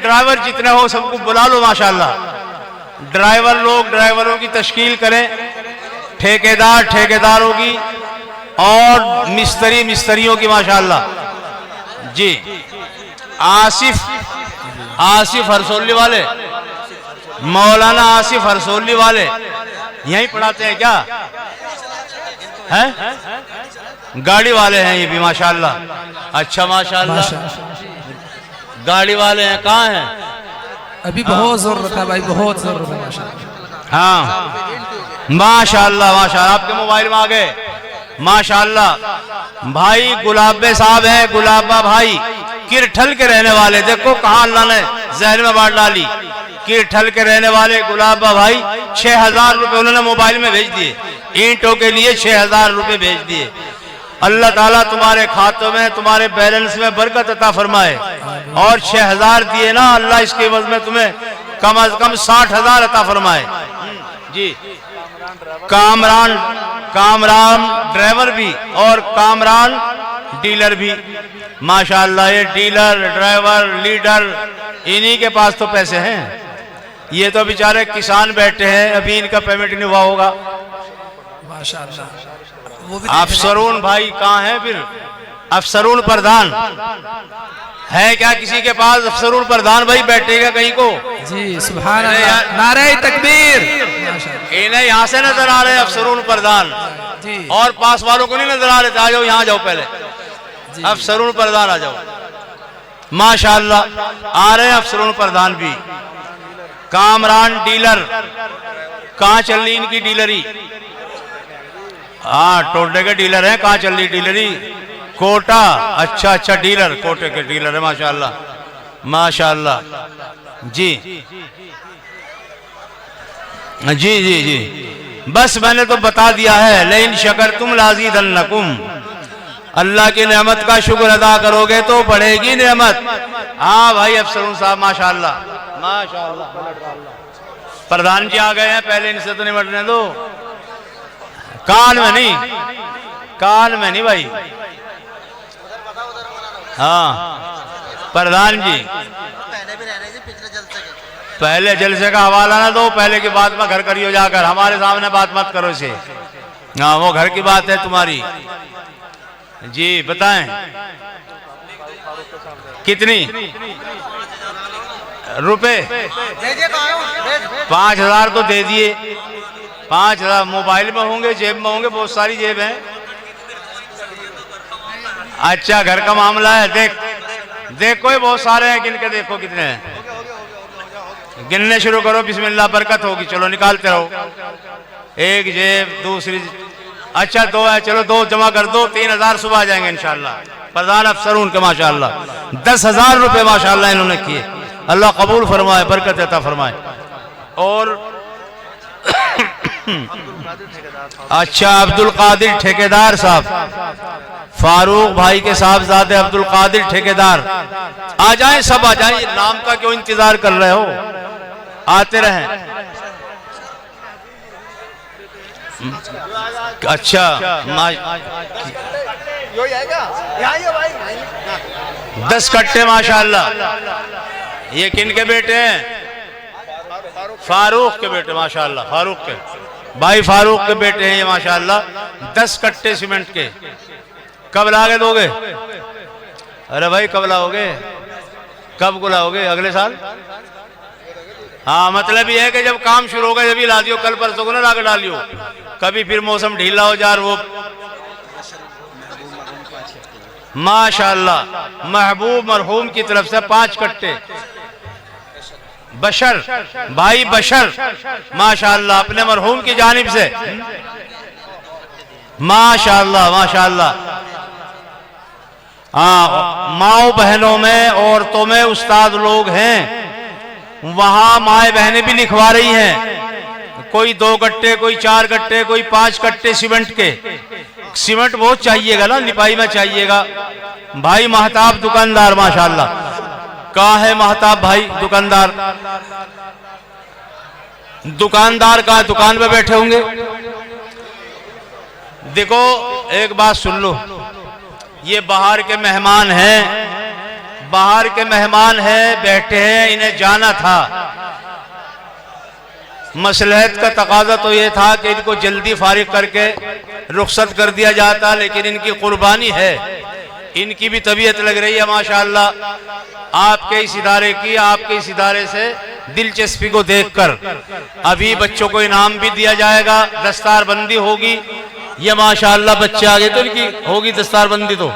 B: ड्राइवर जितने हो सबको बुला लो माशाअल्लाह। ड्राइवर लोग ड्राइवरों की तश्कील करें, ठेकेदार ठेकेदारों की, और मिस्त्री मिस्त्रियों की माशाअल्लाह जी। आसिफ हरसोली वाले, मौलाना आसिफ हरसोली वाले यहीं पढ़ाते हैं क्या? हैं? गाड़ी वाले हैं ये भी माशाअल्लाह। अच्छा माशाअल्लाह गाड़ी वाले हैं। कहाँ हैं?
C: अभी बहुत जरूरत है भाई, बहुत जरूरत है माशाअल्लाह।
B: हाँ माशाअल्लाह माशाअल्लाह, आपके मोबाइल में आ गए माशाअल्लाह। भाई गुलाबे साहब हैं, गुलाबा भाई किरठल के रहने वाले, देखो कहाँ अल्लाह ने जहर में बांट डाली। किरठल के रहने वाले गुलाबा भाई 6000 रुपए उन्होंने मोबाइल में भेज दिए, ईंटों के लिए 6000 रुपए भेज दिए। अल्लाह ताला तुम्हारे खातों में, तुम्हारे बैलेंस में बरकत अता फरमाए। और 6000 दिए ना, अल्लाह इसके एवज में तुम्हें कम अज कम 60,000 अता फरमाए जी। कामरान ड्राइवर भी और कामरान डीलर भी माशाअल्लाह। ये डीलर ड्राइवर लीडर इन्हीं के पास तो पैसे हैं। ये तो बेचारे किसान बैठे हैं, अभी इनका पेमेंट नहीं हुआ होगा
C: माशाअल्लाह।
B: अफसरून भाई कहाँ है फिर? अफसरून प्रधान है क्या किसी के पास अफसरुल प्रधान भाई बैठेगा कहीं को?
C: जी सुभान अल्लाह, नारे तकबीर। माशाअल्लाह।
B: इन्हें यहाँ से नजर आ रहे हैं अफसरुल प्रधान,
C: जी
B: और पास वालों को नहीं नजर आ रहे थे। आ जाओ यहाँ जाओ, पहले अफसरुल प्रधान आ जाओ। माशाअल्लाह आ रहे हैं अफसरुल प्रधान भी। कामरान डीलर, कहाँ चल रही इनकी डीलरी? हाँ टोटे के डीलर हैं। कहाँ चल रही डीलरी? कोटा। अच्छा अच्छा, डीलर कोटे के डीलर है। माशाअल्लाह माशाअल्लाह। जी जी जी जी, बस मैंने तो बता दिया है। लेकिन शकर तुम लाज़ीदन्नकुम, अल्लाह की नेमत का शुक्र अदा करोगे तो बढ़ेगी नेमत। हाँ भाई अफसरुल साहब माशाअल्लाह माशाअल्लाह। प्रधान जी आ गए हैं, पहले इनसे तो निपटने दो। कान में नहीं, कान में नहीं भाई। हाँ प्रधान जी, पहले जलसे का हवाला ना दो, पहले की बात में घर करियो जाकर, हमारे सामने बात मत करो इसे। हाँ वो घर की बात है तुम्हारी। जी बताएं कितनी रुपए? 5,000 तो दे दिए। 5,000 मोबाइल में होंगे, जेब में होंगे, बहुत सारी जेब है। अच्छा घर का मामला है। देख कोई बहुत सारे हैं, गिन के देखो कितने हैं। गिनने शुरू करो, बिस्मिल्लाह, बरकत होगी। चलो निकालते रहो। एक जेब, दूसरी, अच्छा 2 है, चलो 2 जमा कर दो। 3,000 सुबह आ जाएंगे इंशाल्लाह। प्रधान अफसर उनके माशाल्लाह 10,000 रुपए माशाल्लाह इन्होंने किए। अल्लाह कबूल फरमाए, बरकत अता फरमाए। और अच्छा अब्दुल कादिर ठेकेदार साहब, फारूक भाई के साहबजादे अब्दुल कादिर ठेकेदार, आ जाएं, सब आ जाएं। नाम का क्यों इंतजार कर रहे हो? आते रहें। अच्छा 10 कट्टे माशाल्लाह। ये किन के बेटे हैं? फारूक के बेटे माशाल्लाह। फारूक के भाई, फारूक के बेटे हैं ये माशाल्लाह। 10 कट्टे सीमेंट के। कब लाके दोगे? अरे भाई कब लाओगे? कब को लाओगे? अगले साल? हाँ मतलब ये है कि जब काम शुरू होगा जब ही ला दियो। कल परसों को ना लाके डालियो, कभी फिर मौसम ढीला हो जाए। वो माशाल्लाह महबूब मरहूम की तरफ से 5 कट्टे। बशर भाई, बशर माशाल्लाह अपने मरहूम की जानिब से माशाल्लाह माशाल्लाह। हाँ माओ बहनों में, औरतों में उस्ताद लोग हैं, वहां माए बहनें भी लिखवा रही हैं। कोई 2 कट्टे, कोई 4 कट्टे, कोई 5 कट्टे सीमेंट के। सीमेंट बहुत चाहिएगा ना, निपाई में चाहिएगा। भाई महताब दुकानदार माशाल्लाह। कहाँ है महताब भाई दुकानदार? दुकानदार कहाँ? दुकान पे बैठे होंगे। देखो एक बात सुन लो, ये बाहर के मेहमान हैं, बाहर के मेहमान हैं, बैठे हैं, इन्हें जाना था। मसलहत का तकाजा तो ये था कि इनको जल्दी फारिग करके रुखसत कर दिया जाता, लेकिन इनकी कुर्बानी है, इनकी भी तबीयत लग रही है माशाअल्लाह। आपके इस इदारे की, आपके इस इदारे से दिलचस्पी को देखकर अभी बच्चों को इनाम भी दिया जाएगा, दस्तार बंदी होगी। ये माशाअल्लाह बच्चे आगे तो इनकी होगी दस्तार बंदी तो।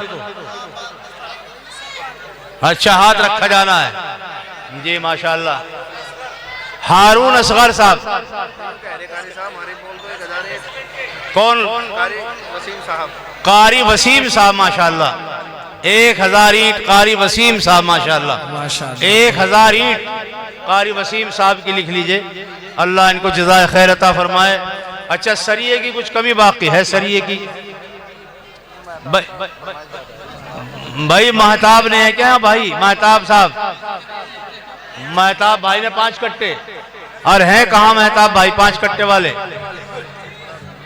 B: अच्छा हाथ रखा जाना है जी माशाअल्लाह। हारून असगर साहब, कौन? कारी वसीम साहब माशाअल्लाह। 1000 ईंट कारी वसीम साहब माशाअल्लाह। 1000 ईंट कारी वसीम साहब की लिख लीजिए। अल्लाह इनको जज़ाए खैर अता फरमाए। अच्छा सरिये की कुछ कमी बाकी है? सरिये की भाई महताब ने है क्या? भाई महताब साहब, महताब भाई ने 5 कट्टे। और हैं कहाँ महताब भाई 5 कट्टे वाले?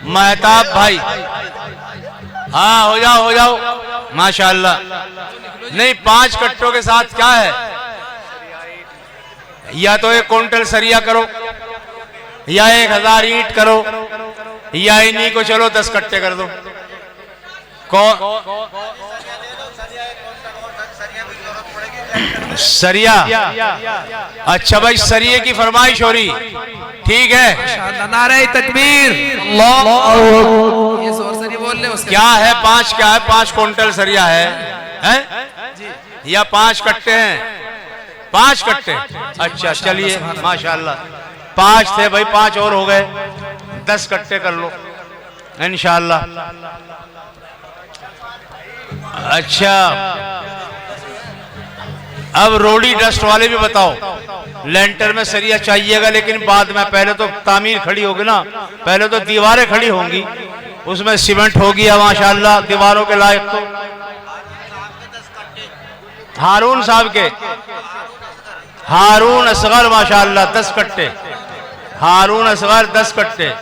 B: महताब भाई, हाँ हो जाओ हो जाओ माशाअल्लाह। नहीं 5 कट्टों के साथ क्या है? या तो 1 क्विंटल सरिया करो, या 1000 ईंट करो, या इन्हीं को चलो 10 कट्टे कर दो। सरिया, अच्छा भाई सरिये की फरमाइश हो रही, ठीक है।
C: माशाअल्लाह, नारे तकबीर, ये जोर से नहीं बोल रहे उसके।
B: क्या है 5, क्या है 5 क्विंटल सरिया है या 5 कट्टे हैं? 5 कट्टे, अच्छा चलिए माशाअल्लाह 5 थे भाई, 5 और हो गए, 10 कट्टे कर लो इंशाअल्लाह। अच्छा अब रोडी डस्ट वाले भी बताओ, लेंटर में सरिया चाहिएगा लेकिन बाद में, पहले तो तामीर खड़ी होगी ना, पहले तो दीवारें खड़ी होंगी, उसमें सीमेंट होगी माशाअल्लाह दीवारों के लायक। तो हारून साहब के, हारून असगर माशाअल्लाह 10 कट्टे, हारून असगर 10 कट्टे।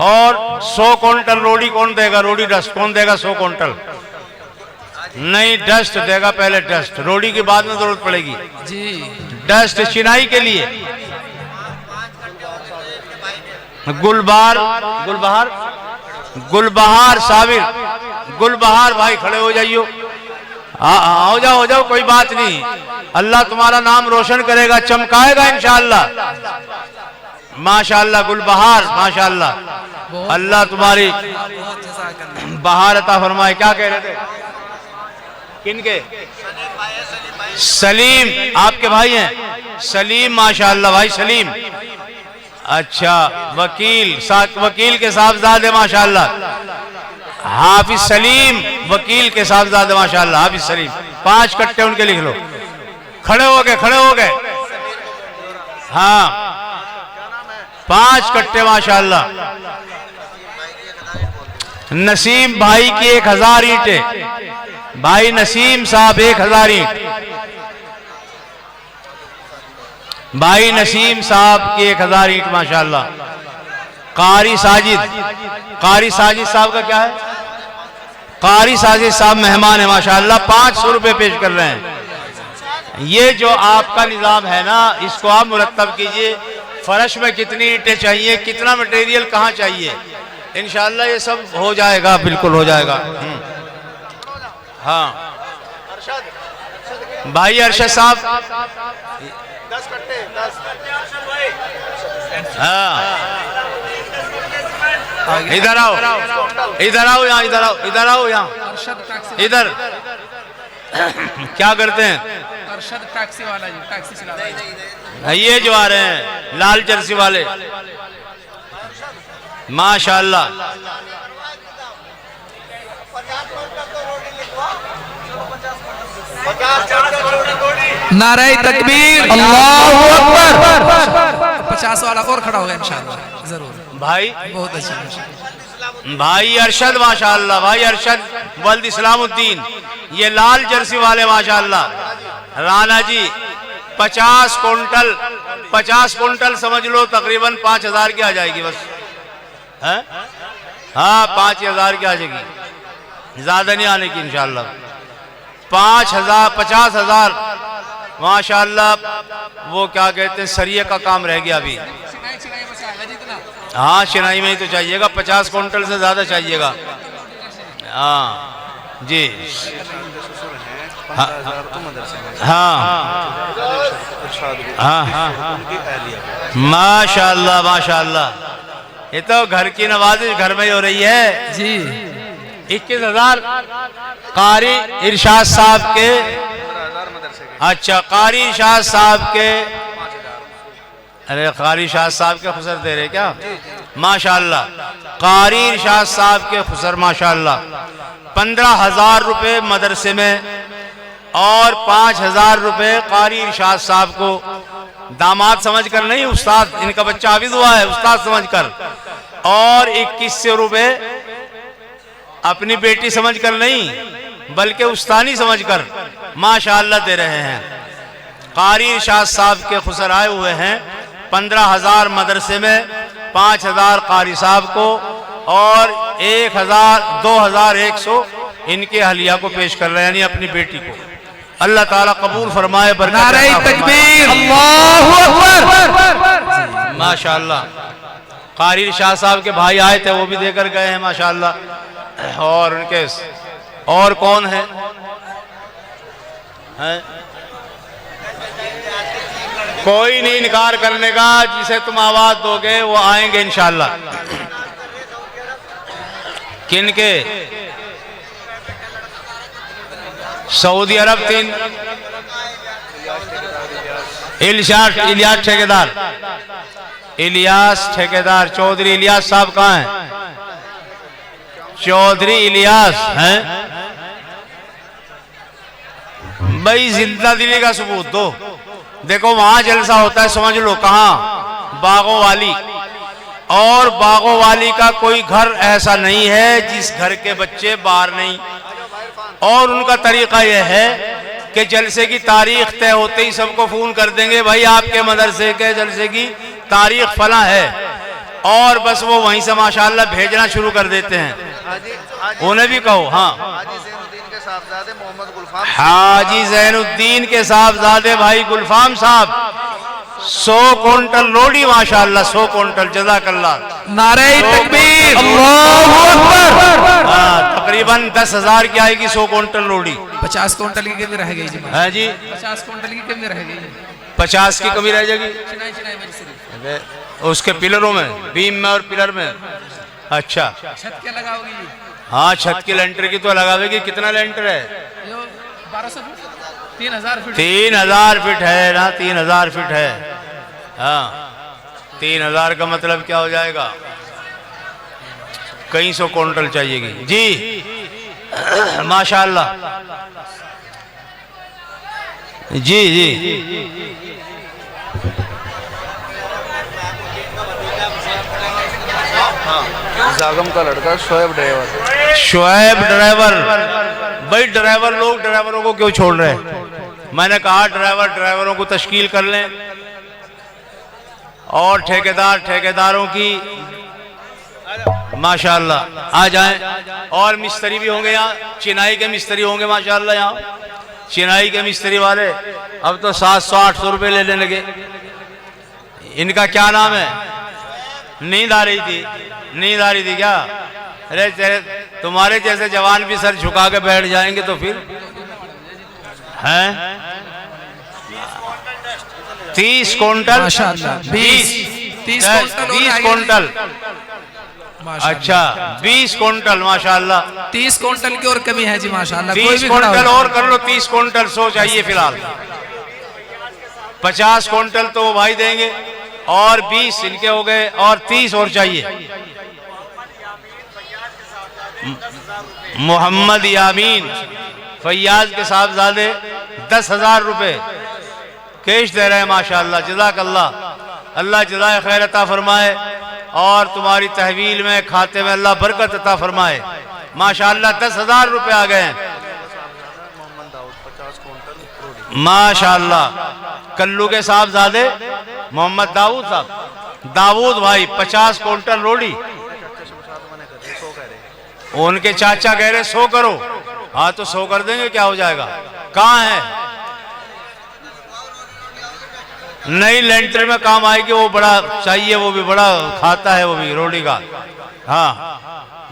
B: और 100 क्विंटल रोडी कौन देगा? रोडी डस्ट कौन देगा? 100 क्विंटल नहीं, डस्ट देगा पहले, डस्ट रोडी की बाद में जरूरत पड़ेगी
C: जी।
B: डस्ट चिनाई के लिए। गुलबहार, गुलबहार, गुलबहार साबिर, गुलबहार भाई खड़े हो जाइयो, हो जाओ हो जाओ, कोई बात नहीं, अल्लाह तुम्हारा नाम रोशन करेगा, चमकाएगा इंशाअल्लाह। माशाअल्लाह गुलबहार माशाअल्लाह, अल्लाह तुम्हारी बहार अता फरमाए। क्या कह रहे थे? किनके? सलीम, आपके भाई हैं सलीम माशाअल्लाह, भाई सलीम, अच्छा वकील, वकील के साहबजादे माशाअल्लाह, हाफिज सलीम वकील के साहबजादे माशाअल्लाह, हाफिज सलीम। 5 कट्टे उनके लिख लो, खड़े हो गए, खड़े हो गए, हाँ 5 कट्टे माशाअल्लाह। नसीम भाई की 1000 ईंटें, भाई नसीम साहब 1000 ईंट, भाई नसीम साहब की 1000 ईंट माशाअल्लाह। कारी साजिद, कारी साजिद साहब का क्या है? कारी साजिद साहब मेहमान है माशाअल्लाह, 500 रुपए पेश कर रहे हैं। ये जो आपका निजाम है ना, इसको आप मुरत्तब कीजिए, फर्श में कितनी ईंटें चाहिए, कितना मटेरियल कहाँ चाहिए, इंशाअल्लाह ये सब हो जाएगा, बिल्कुल हो जाएगा। हाँ भाई अरशद साहब,
E: 10 कट्टे, 10।
B: हाँ इधर आओ, इधर आओ, यहाँ इधर आओ, इधर आओ, यहाँ इधर। क्या करते हैं?
C: अरशद टैक्सी वाला जी, टैक्सी चलाता है।
B: ये जो आ रहे हैं लाल जर्सी वाले माशाअल्लाह,
C: नारे तकबीर, अल्लाहू अकबर। 50 वाला और खड़ा होगा इंशाअल्लाह जरूर
B: भाई
C: बहुत अच्छी।
B: भाई अरशद माशाअल्लाह, भाई अरशद वल्द इस्लामुद्दीन, ये लाल जर्सी वाले माशाअल्लाह। राणा जी 50 क्विंटल, 50 क्विंटल समझ लो तकरीबन 5000 की आ जाएगी बस, है हाँ 5000 की आ जाएगी, ज्यादा नहीं आने की इंशाअल्लाह। 5000, 50,000 माशाअल्लाह। वो क्या कहते हैं, सरिये का काम रह गया अभी। हाँ चिनाई में ही तो चाहिएगा, 50 क्विंटल से ज्यादा चाहिएगा। हाँ जी, हाँ हाँ हाँ माशाअल्लाह माशाअल्लाह। ये तो घर की नवाजिश घर में ही हो रही है
C: जी।
B: 21,000 कारी इरशाद साहब के, अच्छा कारी इरशाद साहब के, अरे कारी इरशाद साहब के खुसर दे रहे क्या माशाअल्लाह। कारी इरशाद साहब के खुसर माशाअल्लाह 15,000 रुपये मदरसे में और 5,000 रुपये कारी इरशाद साहब को दामाद समझकर नहीं, उस्ताद, इनका बच्चा हाफिज हुआ है, उस्ताद समझकर, और 2100 रुपये अपनी बेटी समझकर नहीं बल्कि उस्तानी समझकर माशाअल्लाह दे रहे हैं। कारी इरशाद साहब के खुसर आए हुए हैं 15,000 मदरसे में, 5,000 कारी साहब को और 2,100 इनके अहलिया को पेश कर रहे हैं, यानी अपनी बेटी को। अल्लाह ताला कबूल फरमाए,
C: नारे तकबीर, अल्लाहू अकबर।
B: माशाअल्लाह। कारी इरशाद साहब के भाई आए थे, वो भी देकर गए हैं माशाअल्लाह। और उनके और कौन है? हैं? कोई नहीं इनकार करने का, जिसे तुम आवाज दोगे वो आएंगे इंशाल्लाह। किनके? सऊदी अरब 3 इलियास ठेकेदार, इलियास ठेकेदार, चौधरी इलियास साहब कहाँ हैं? चौधरी इलियास हैं भाई, जिंदा दिली का सबूत दो। देखो वहां जलसा होता है, समझ लो कहां? बागों वाली। और बागों वाली का कोई घर ऐसा नहीं है जिस घर के बच्चे बाहर नहीं। और उनका तरीका यह है कि जलसे की तारीख तय होते ही सबको फोन कर देंगे, भाई आपके मदरसे के जलसे की तारीख फला है, और बस वो वहीं से माशाल्लाह भेजना शुरू कर देते हैं। उन्हें भी कहो। हाँ,
E: हाजी ज़ैनुद्दीन के साहबजादे मोहम्मद गुलफाम,
B: हाजी ज़ैनुद्दीन के साहबजादे भाई गुलफाम साहब 100 क्विंटल लोडी माशाल्लाह, 100 क्विंटल, जज़ाकल्लाह।
C: नारे तकबीर, अल्लाहू अकबर।
B: तकरीबन 10,000 की आएगी 100 क्विंटल लोडी।
C: 50 क्विंटल की कमी रह गई जी।
B: है जी,
C: 50 क्विंटल की कमी रह गई।
B: 50 की कमी रह जाएगी
C: चिनाई चिनाई मेरी सिर्फ
B: उसके पिलरों में, बीम में और पिलर में। अच्छा,
C: छत क्या लगाओगी जी?
B: हाँ, छत की लेंटर की तो लगावेगी। कितना लेंटर है?
C: यो 1200 फीट, 3000 फीट।
B: 3000 फीट है ना, 3000 फीट है। हाँ, 3000 का मतलब क्या हो जाएगा? कई 100 क्विंटल चाहिएगी जी। माशाल्लाह जी जी।
E: जागम का लड़का शोएब ड्राइवर।
B: शोएब ड्राइवर भाई, ड्राइवर लोग ड्राइवरों को क्यों छोड़ रहे हैं? मैंने कहा ड्राइवरों को तश्कील कर लें, और ठेकेदारों की माशाल्लाह आ जाएं। और मिस्त्री भी होंगे यहाँ, चिनाई के मिस्त्री होंगे माशाल्लाह यहाँ। चिनाई के मिस्त्री वाले अब तो 700-800 रुपये लेने लगे। इनका क्या नाम है? नींद आ रही थी क्या? अरे तुम्हारे जैसे जवान भी सर झुका के बैठ जाएंगे तो फिर हैं? 30 क्विंटल
C: माशाल्लाह, 20
B: क्विंटल। अच्छा, 20 क्विंटल माशाल्लाह।
C: 30 क्विंटल की और कमी है जी माशाल्लाह।
B: 30 क्विंटल और कर लो, 30 क्विंटल 100 चाहिए फिलहाल। 50 क्विंटल तो वो भाई देंगे, और 20 इनके हो गए, और 30 और चाहिए। मोहम्मद यामीन फैयाज के साहबजादे 10,000 रुपए कैश दे रहे हैं माशाल्लाह, जज़ाकल्लाह। अल्लाह जज़ाए खैर अता फरमाए, और तुम्हारी तहवील में, खाते में अल्लाह बरकत अता फरमाए माशाल्लाह। 10,000 रुपए आ गए हैं माशाल्लाह। कल्लू के साहबजादे मोहम्मद दाऊद साहब, दाऊद भाई 50 क्विंटल रोडी। उनके चाचा कह रहे 100 करो। हाँ तो 100 कर देंगे, क्या हो जाएगा? कहाँ है? नई लेंटर में काम आएगी, वो बड़ा चाहिए, वो भी बड़ा खाता है वो भी रोडी का। हाँ,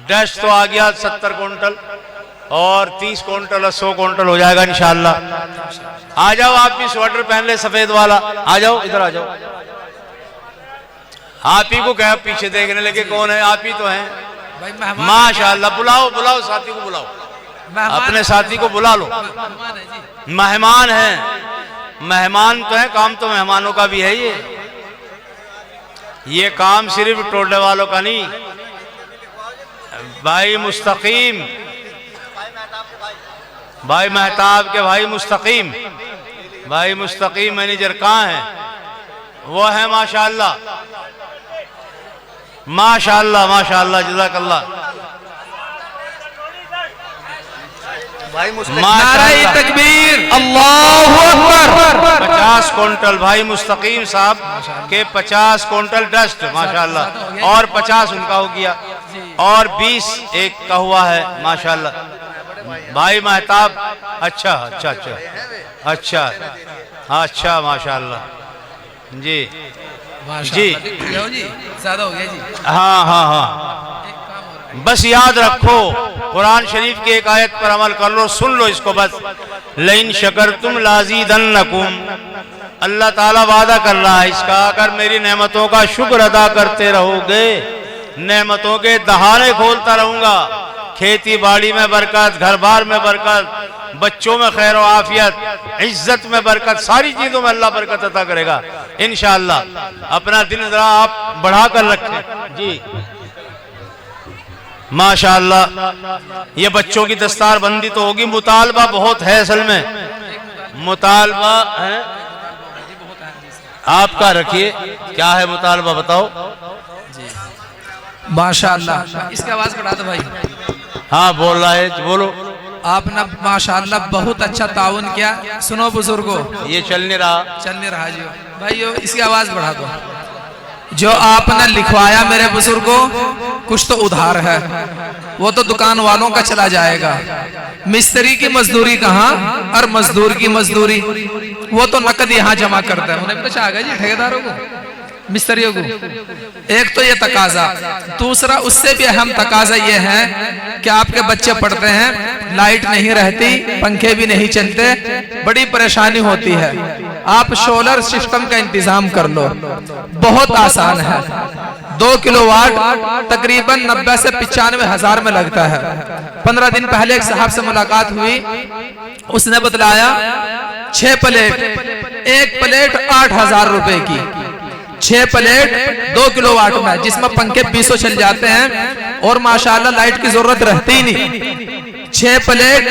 B: डस्ट तो आ गया 70 क्विंटल, और 30 क्विंटल और 100 क्विंटल हो जाएगा इंशाल्लाह। आ जाओ, आप भी स्वेटर पहन ले सफेद वाला। आ जाओ, इधर आ जाओ। आप ही को क्या पीछे देखने लगे? कौन है? आप ही तो हैं माशाल्लाह। बुलाओ साथी को, बुलाओ अपने साथी को, बुला लो। मेहमान हैं, मेहमान तो है, काम तो मेहमानों का भी है। ये काम सिर्फ टोले वालों का नहीं। भाई मुस्तकीम, भाई महताब के भाई मुस्तकीम, भाई मुस्तकीम मैनेजर कहाँ है? वो है माशाल्लाह, माशाल्लाह माशाल्लाह, जज़ाकल्लाह।
E: भाई
C: नारे तकबीर, अल्लाहू अकबर।
B: 50 क्विंटल भाई मुस्तकीम साहब के 50 क्विंटल डस्ट माशाल्लाह, और 50 उनका हो गया, और 20 एक का हुआ है माशाल्लाह। भाई महताब, अच्छा अच्छा अच्छा अच्छा अच्छा माशाल्लाह जी जी,
C: ज्यादा हो गया जी।
B: हाँ हाँ हाँ, बस याद रखो, कुरान शरीफ की एक आयत पर अमल कर लो, सुन लो इसको बस। लइन शकरतुम लाज़ीदन्नकुम, अल्लाह ताला वादा कर रहा है इसका, अगर मेरी नेमतों का शुक्र अदा करते रहोगे, नेमतों के दहाने खोलता रहूंगा, खेती बाड़ी में बरकत, घर बार में बरकत, बच्चों में खैर और आफियत, इज्जत में बरकत, सारी चीजों में अल्लाह बरकत अता करेगा इंशाअल्लाह। अपना दिल जरा आप बढ़ा कर रखें जी। माशाअल्लाह ये बच्चों की दस्तार बंदी तो होगी, मुतालबा बहुत है असल में, मुतालबा है आपका, रखिए क्या है मुतालबा बताओ।
C: माशाअल्लाह, इसकी आवाज बढ़ा दो भाई।
B: हाँ बोल रहा है, बोलो।
C: आपने माशाअल्लाह बहुत अच्छा ताउन किया। सुनो बुजुर्गो,
B: ये चल नहीं रहा
C: जी भाइयों, इसकी आवाज बढ़ा दो। जो आपने लिखवाया मेरे बुजुर्गों, कुछ तो उधार है, वो तो दुकान वालों का चला जाएगा। मिस्त्री की मजदूरी कहाँ और मजदूर की मजदूरी, वो तो नकद यहाँ जमा करता है। उन्हें कुछ आ गया जी ठेकेदारों को, मिस्त्रियों को। एक तो ये तकाजा, दूसरा उससे भी अहम तकाजा ये है कि आपके बच्चे पढ़ते हैं, लाइट नहीं रहती, पंखे भी नहीं चलते, बड़ी परेशानी होती है। आप सोलर सिस्टम का इंतजाम कर लो, बहुत आसान है। 2 किलोवाट तकरीबन 90 से 95 हजार में लगता है। 15 दिन पहले एक साहब से मुलाकात हुई, उसने बतलाया 6 प्लेट, एक प्लेट 8,000 रुपए की, 6 प्लेट 2 किलोवाट में, जिसमें पंखे 20 चल जाते हैं और माशाल्लाह लाइट की जरूरत रहती ही नहीं। 6 प्लेट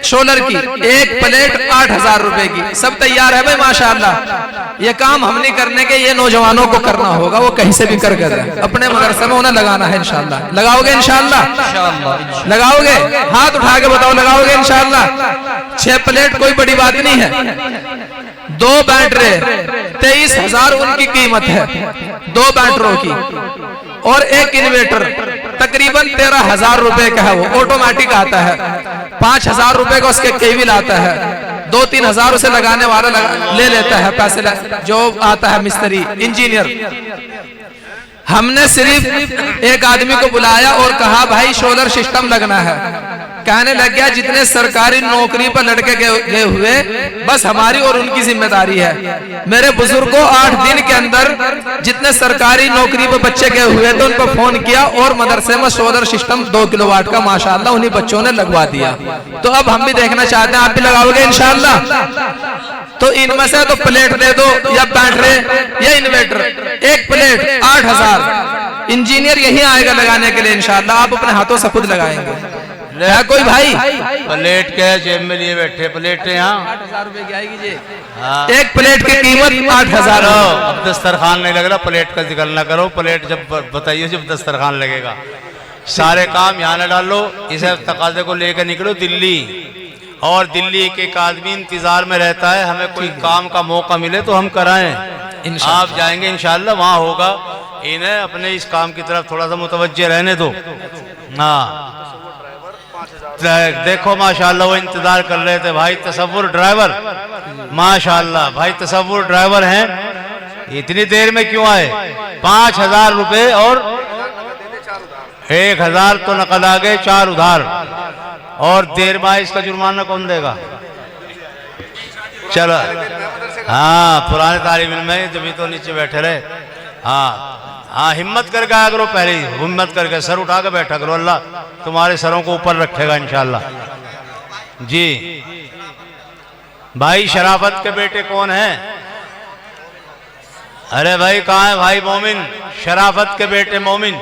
C: सोलर की, एक प्लेट 8,000 रुपए की, सब तैयार है भाई माशाल्लाह। ये काम हमने करने के, ये नौजवानों को करना होगा, वो कहीं से भी करके दें, अपने मदरसे में उन्हें लगाना है इंशाल्लाह। लगाओगे इंशाल्लाह? लगाओगे? हाथ उठा के बताओ, लगाओगे इंशाल्लाह? 6 प्लेट कोई बड़ी बात नहीं है। 2 बैटरे 23,000 उनकी कीमत है, 2 बैटरों की, और एक इन्वर्टर तकरीबन 13,000 रुपए का है। वो ऑटोमेटिक आता है, 5,000 रुपए का उसके केबल आता है, 2-3 हजार उसे लगाने वाला ले लेता है पैसे, जो आता है मिस्त्री इंजीनियर। हमने सिर्फ एक आदमी को बुलाया और कहा भाई सोलर सिस्टम लगना है। कहने लग गया जितने सरकारी नौकरी पर लड़के गए हुए, बस हमारी और उनकी जिम्मेदारी है। मेरे बुजुर्गों 8 दिन के अंदर जितने सरकारी नौकरी पर बच्चे गए हुए थे उन पर फोन किया और मदरसे में सोलर सिस्टम 2 किलोवाट का माशाअल्लाह उन्हीं बच्चों ने लगवा दिया। तो अब हम भी देखना चाहते हैं, आप भी लगाओगे इंशाअल्लाह? तो इनमें से तो प्लेट दे दो, या बैटरी या इन्वर्टर। एक प्लेट 8,000, इंजीनियर यही आएगा लगाने के लिए इंशाअल्लाह। आप अपने हाथों से खुद लगाएंगे। है कोई भाई?
B: प्लेट के जेब में लिए बैठे, प्लेट यहाँ
C: 8,000 रुपए की आएगी जी।
B: हाँ।
C: एक प्लेट की कीमत 8,000।
B: अब दस्तरखान नहीं लग रहा, प्लेट का जिक्र ना करो। प्लेट जब बताइए जब दस्तरखान लगेगा। सारे काम यहाँ न डालो, इसे तकाजे को लेकर निकलो दिल्ली, और दिल्ली के एक आदमी इंतजार में रहता है, हमें कोई काम का मौका मिले तो हम कराएं। आप जाएंगे इंशाल्लाह, वहाँ होगा। इन्हें अपने इस काम की तरफ थोड़ा सा मुतवज्जे रहने दो। हाँ देखो माशाल्लाह वो इंतजार कर रहे थे भाई, तसव्वुर ड्राइवर, माशाल्लाह भाई तसव्वुर ड्राइवर हैं। इतनी देर में क्यों आए? 5,000 रुपए और 1,000 तो नकद आ गए, 4 उधार, और देर में इसका जुर्माना कौन देगा? चलो हाँ, पुराने तालिब इल्म में जब तो नीचे बैठे रहे। हाँ हाँ, हिम्मत करके आया करो, पहले हिम्मत करके सर उठा के बैठा करो, अल्लाह तुम्हारे सरों को ऊपर रखेगा इंशाल्लाह। जी भाई शराफत के बेटे कौन है? अरे भाई कहाँ है भाई मोमिन? शराफत के बेटे मोमिन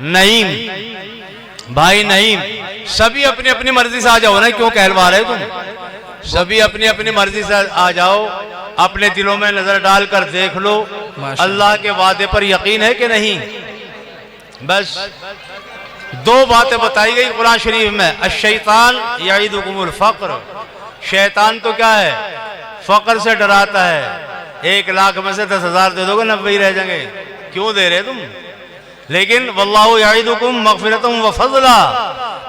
B: नईम, भाई नईम। सभी अपनी अपनी मर्जी से आ जाओ ना, क्यों कहलवा रहे तुम? सभी अपनी अपनी मर्जी से आ जाओ, अपने दिलों में नजर डालकर देख लो अल्लाह के वादे पर यकीन है कि नहीं। बस 2 बातें बताई गई कुरान शरीफ में। अश-शैतान यईदुकुमुल फ़क्र, शैतान तो क्या है? फकर से डराता है। 1 लाख में से 10,000 दे दोगे, 90 ही रह जाएंगे। क्यों दे रहे तुम? लेकिन वल्लाहु यईदुकुम मग़फ़िरतम व फ़ज़ला,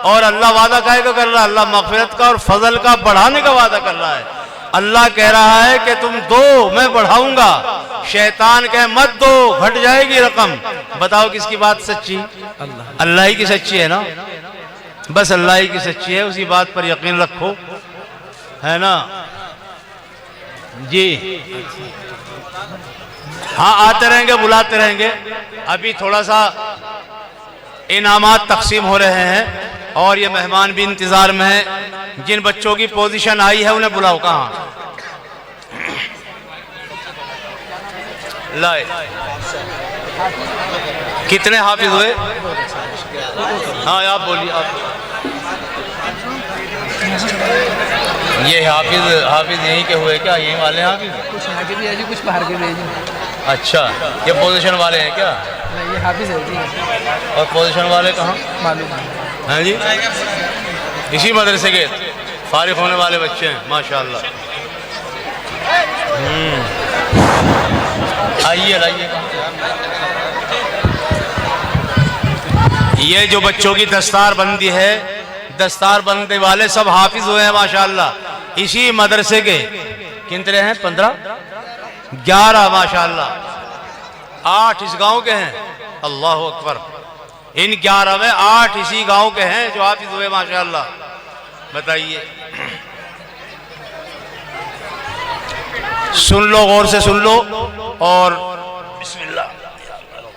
B: और अल्लाह वादा काहे का कर रहा है? अल्लाह मग़फ़िरत का और फजल का बढ़ाने का वादा कर रहा है। अल्लाह कह रहा है कि तुम दो, मैं बढ़ाऊंगा। शैतान कहे मत दो, घट जाएगी रकम। बताओ किसकी बात सच्ची? अल्लाह ही की सच्ची है ना। बस अल्लाह ही की सच्ची है, उसी बात पर यकीन रखो, है ना जी। हाँ, आते रहेंगे, बुलाते रहेंगे। अभी थोड़ा सा इनामात तकसीम हो रहे हैं और ये मेहमान भी इंतजार में हैं। जिन बच्चों की पोजीशन आई है उन्हें बुलाओ। कहाँ लाए? कितने हाफिज हुए? हाँ, आप बोलिए। आप ये हाफिज यहीं के हुए क्या? यहीं वाले हाफिज?
C: कुछ यहाँ के भी है जी, कुछ बाहर के भी है जी।
B: अच्छा, ये पोजीशन वाले हैं क्या?
C: नहीं, ये हाफिज है जी।
B: और पोजीशन वाले कहाँ?
C: मालूम
B: हैं जी? इसी मदरसे के फारिग होने वाले बच्चे हैं, माशाल्लाह। आइए लाइए। ये जो बच्चों की दस्तार बंदी है, दस्तार बंदी वाले सब हाफिज हुए हैं माशाल्लाह। इसी मदरसे के कितने हैं? 15 11 माशाल्लाह। 8 इस गांव के हैं। अल्लाह अकबर। इन 11 में 8 इसी गांव के हैं जो हाफिज हुए माशाल्लाह। बताइए, सुन लो, गौर से सुन लो और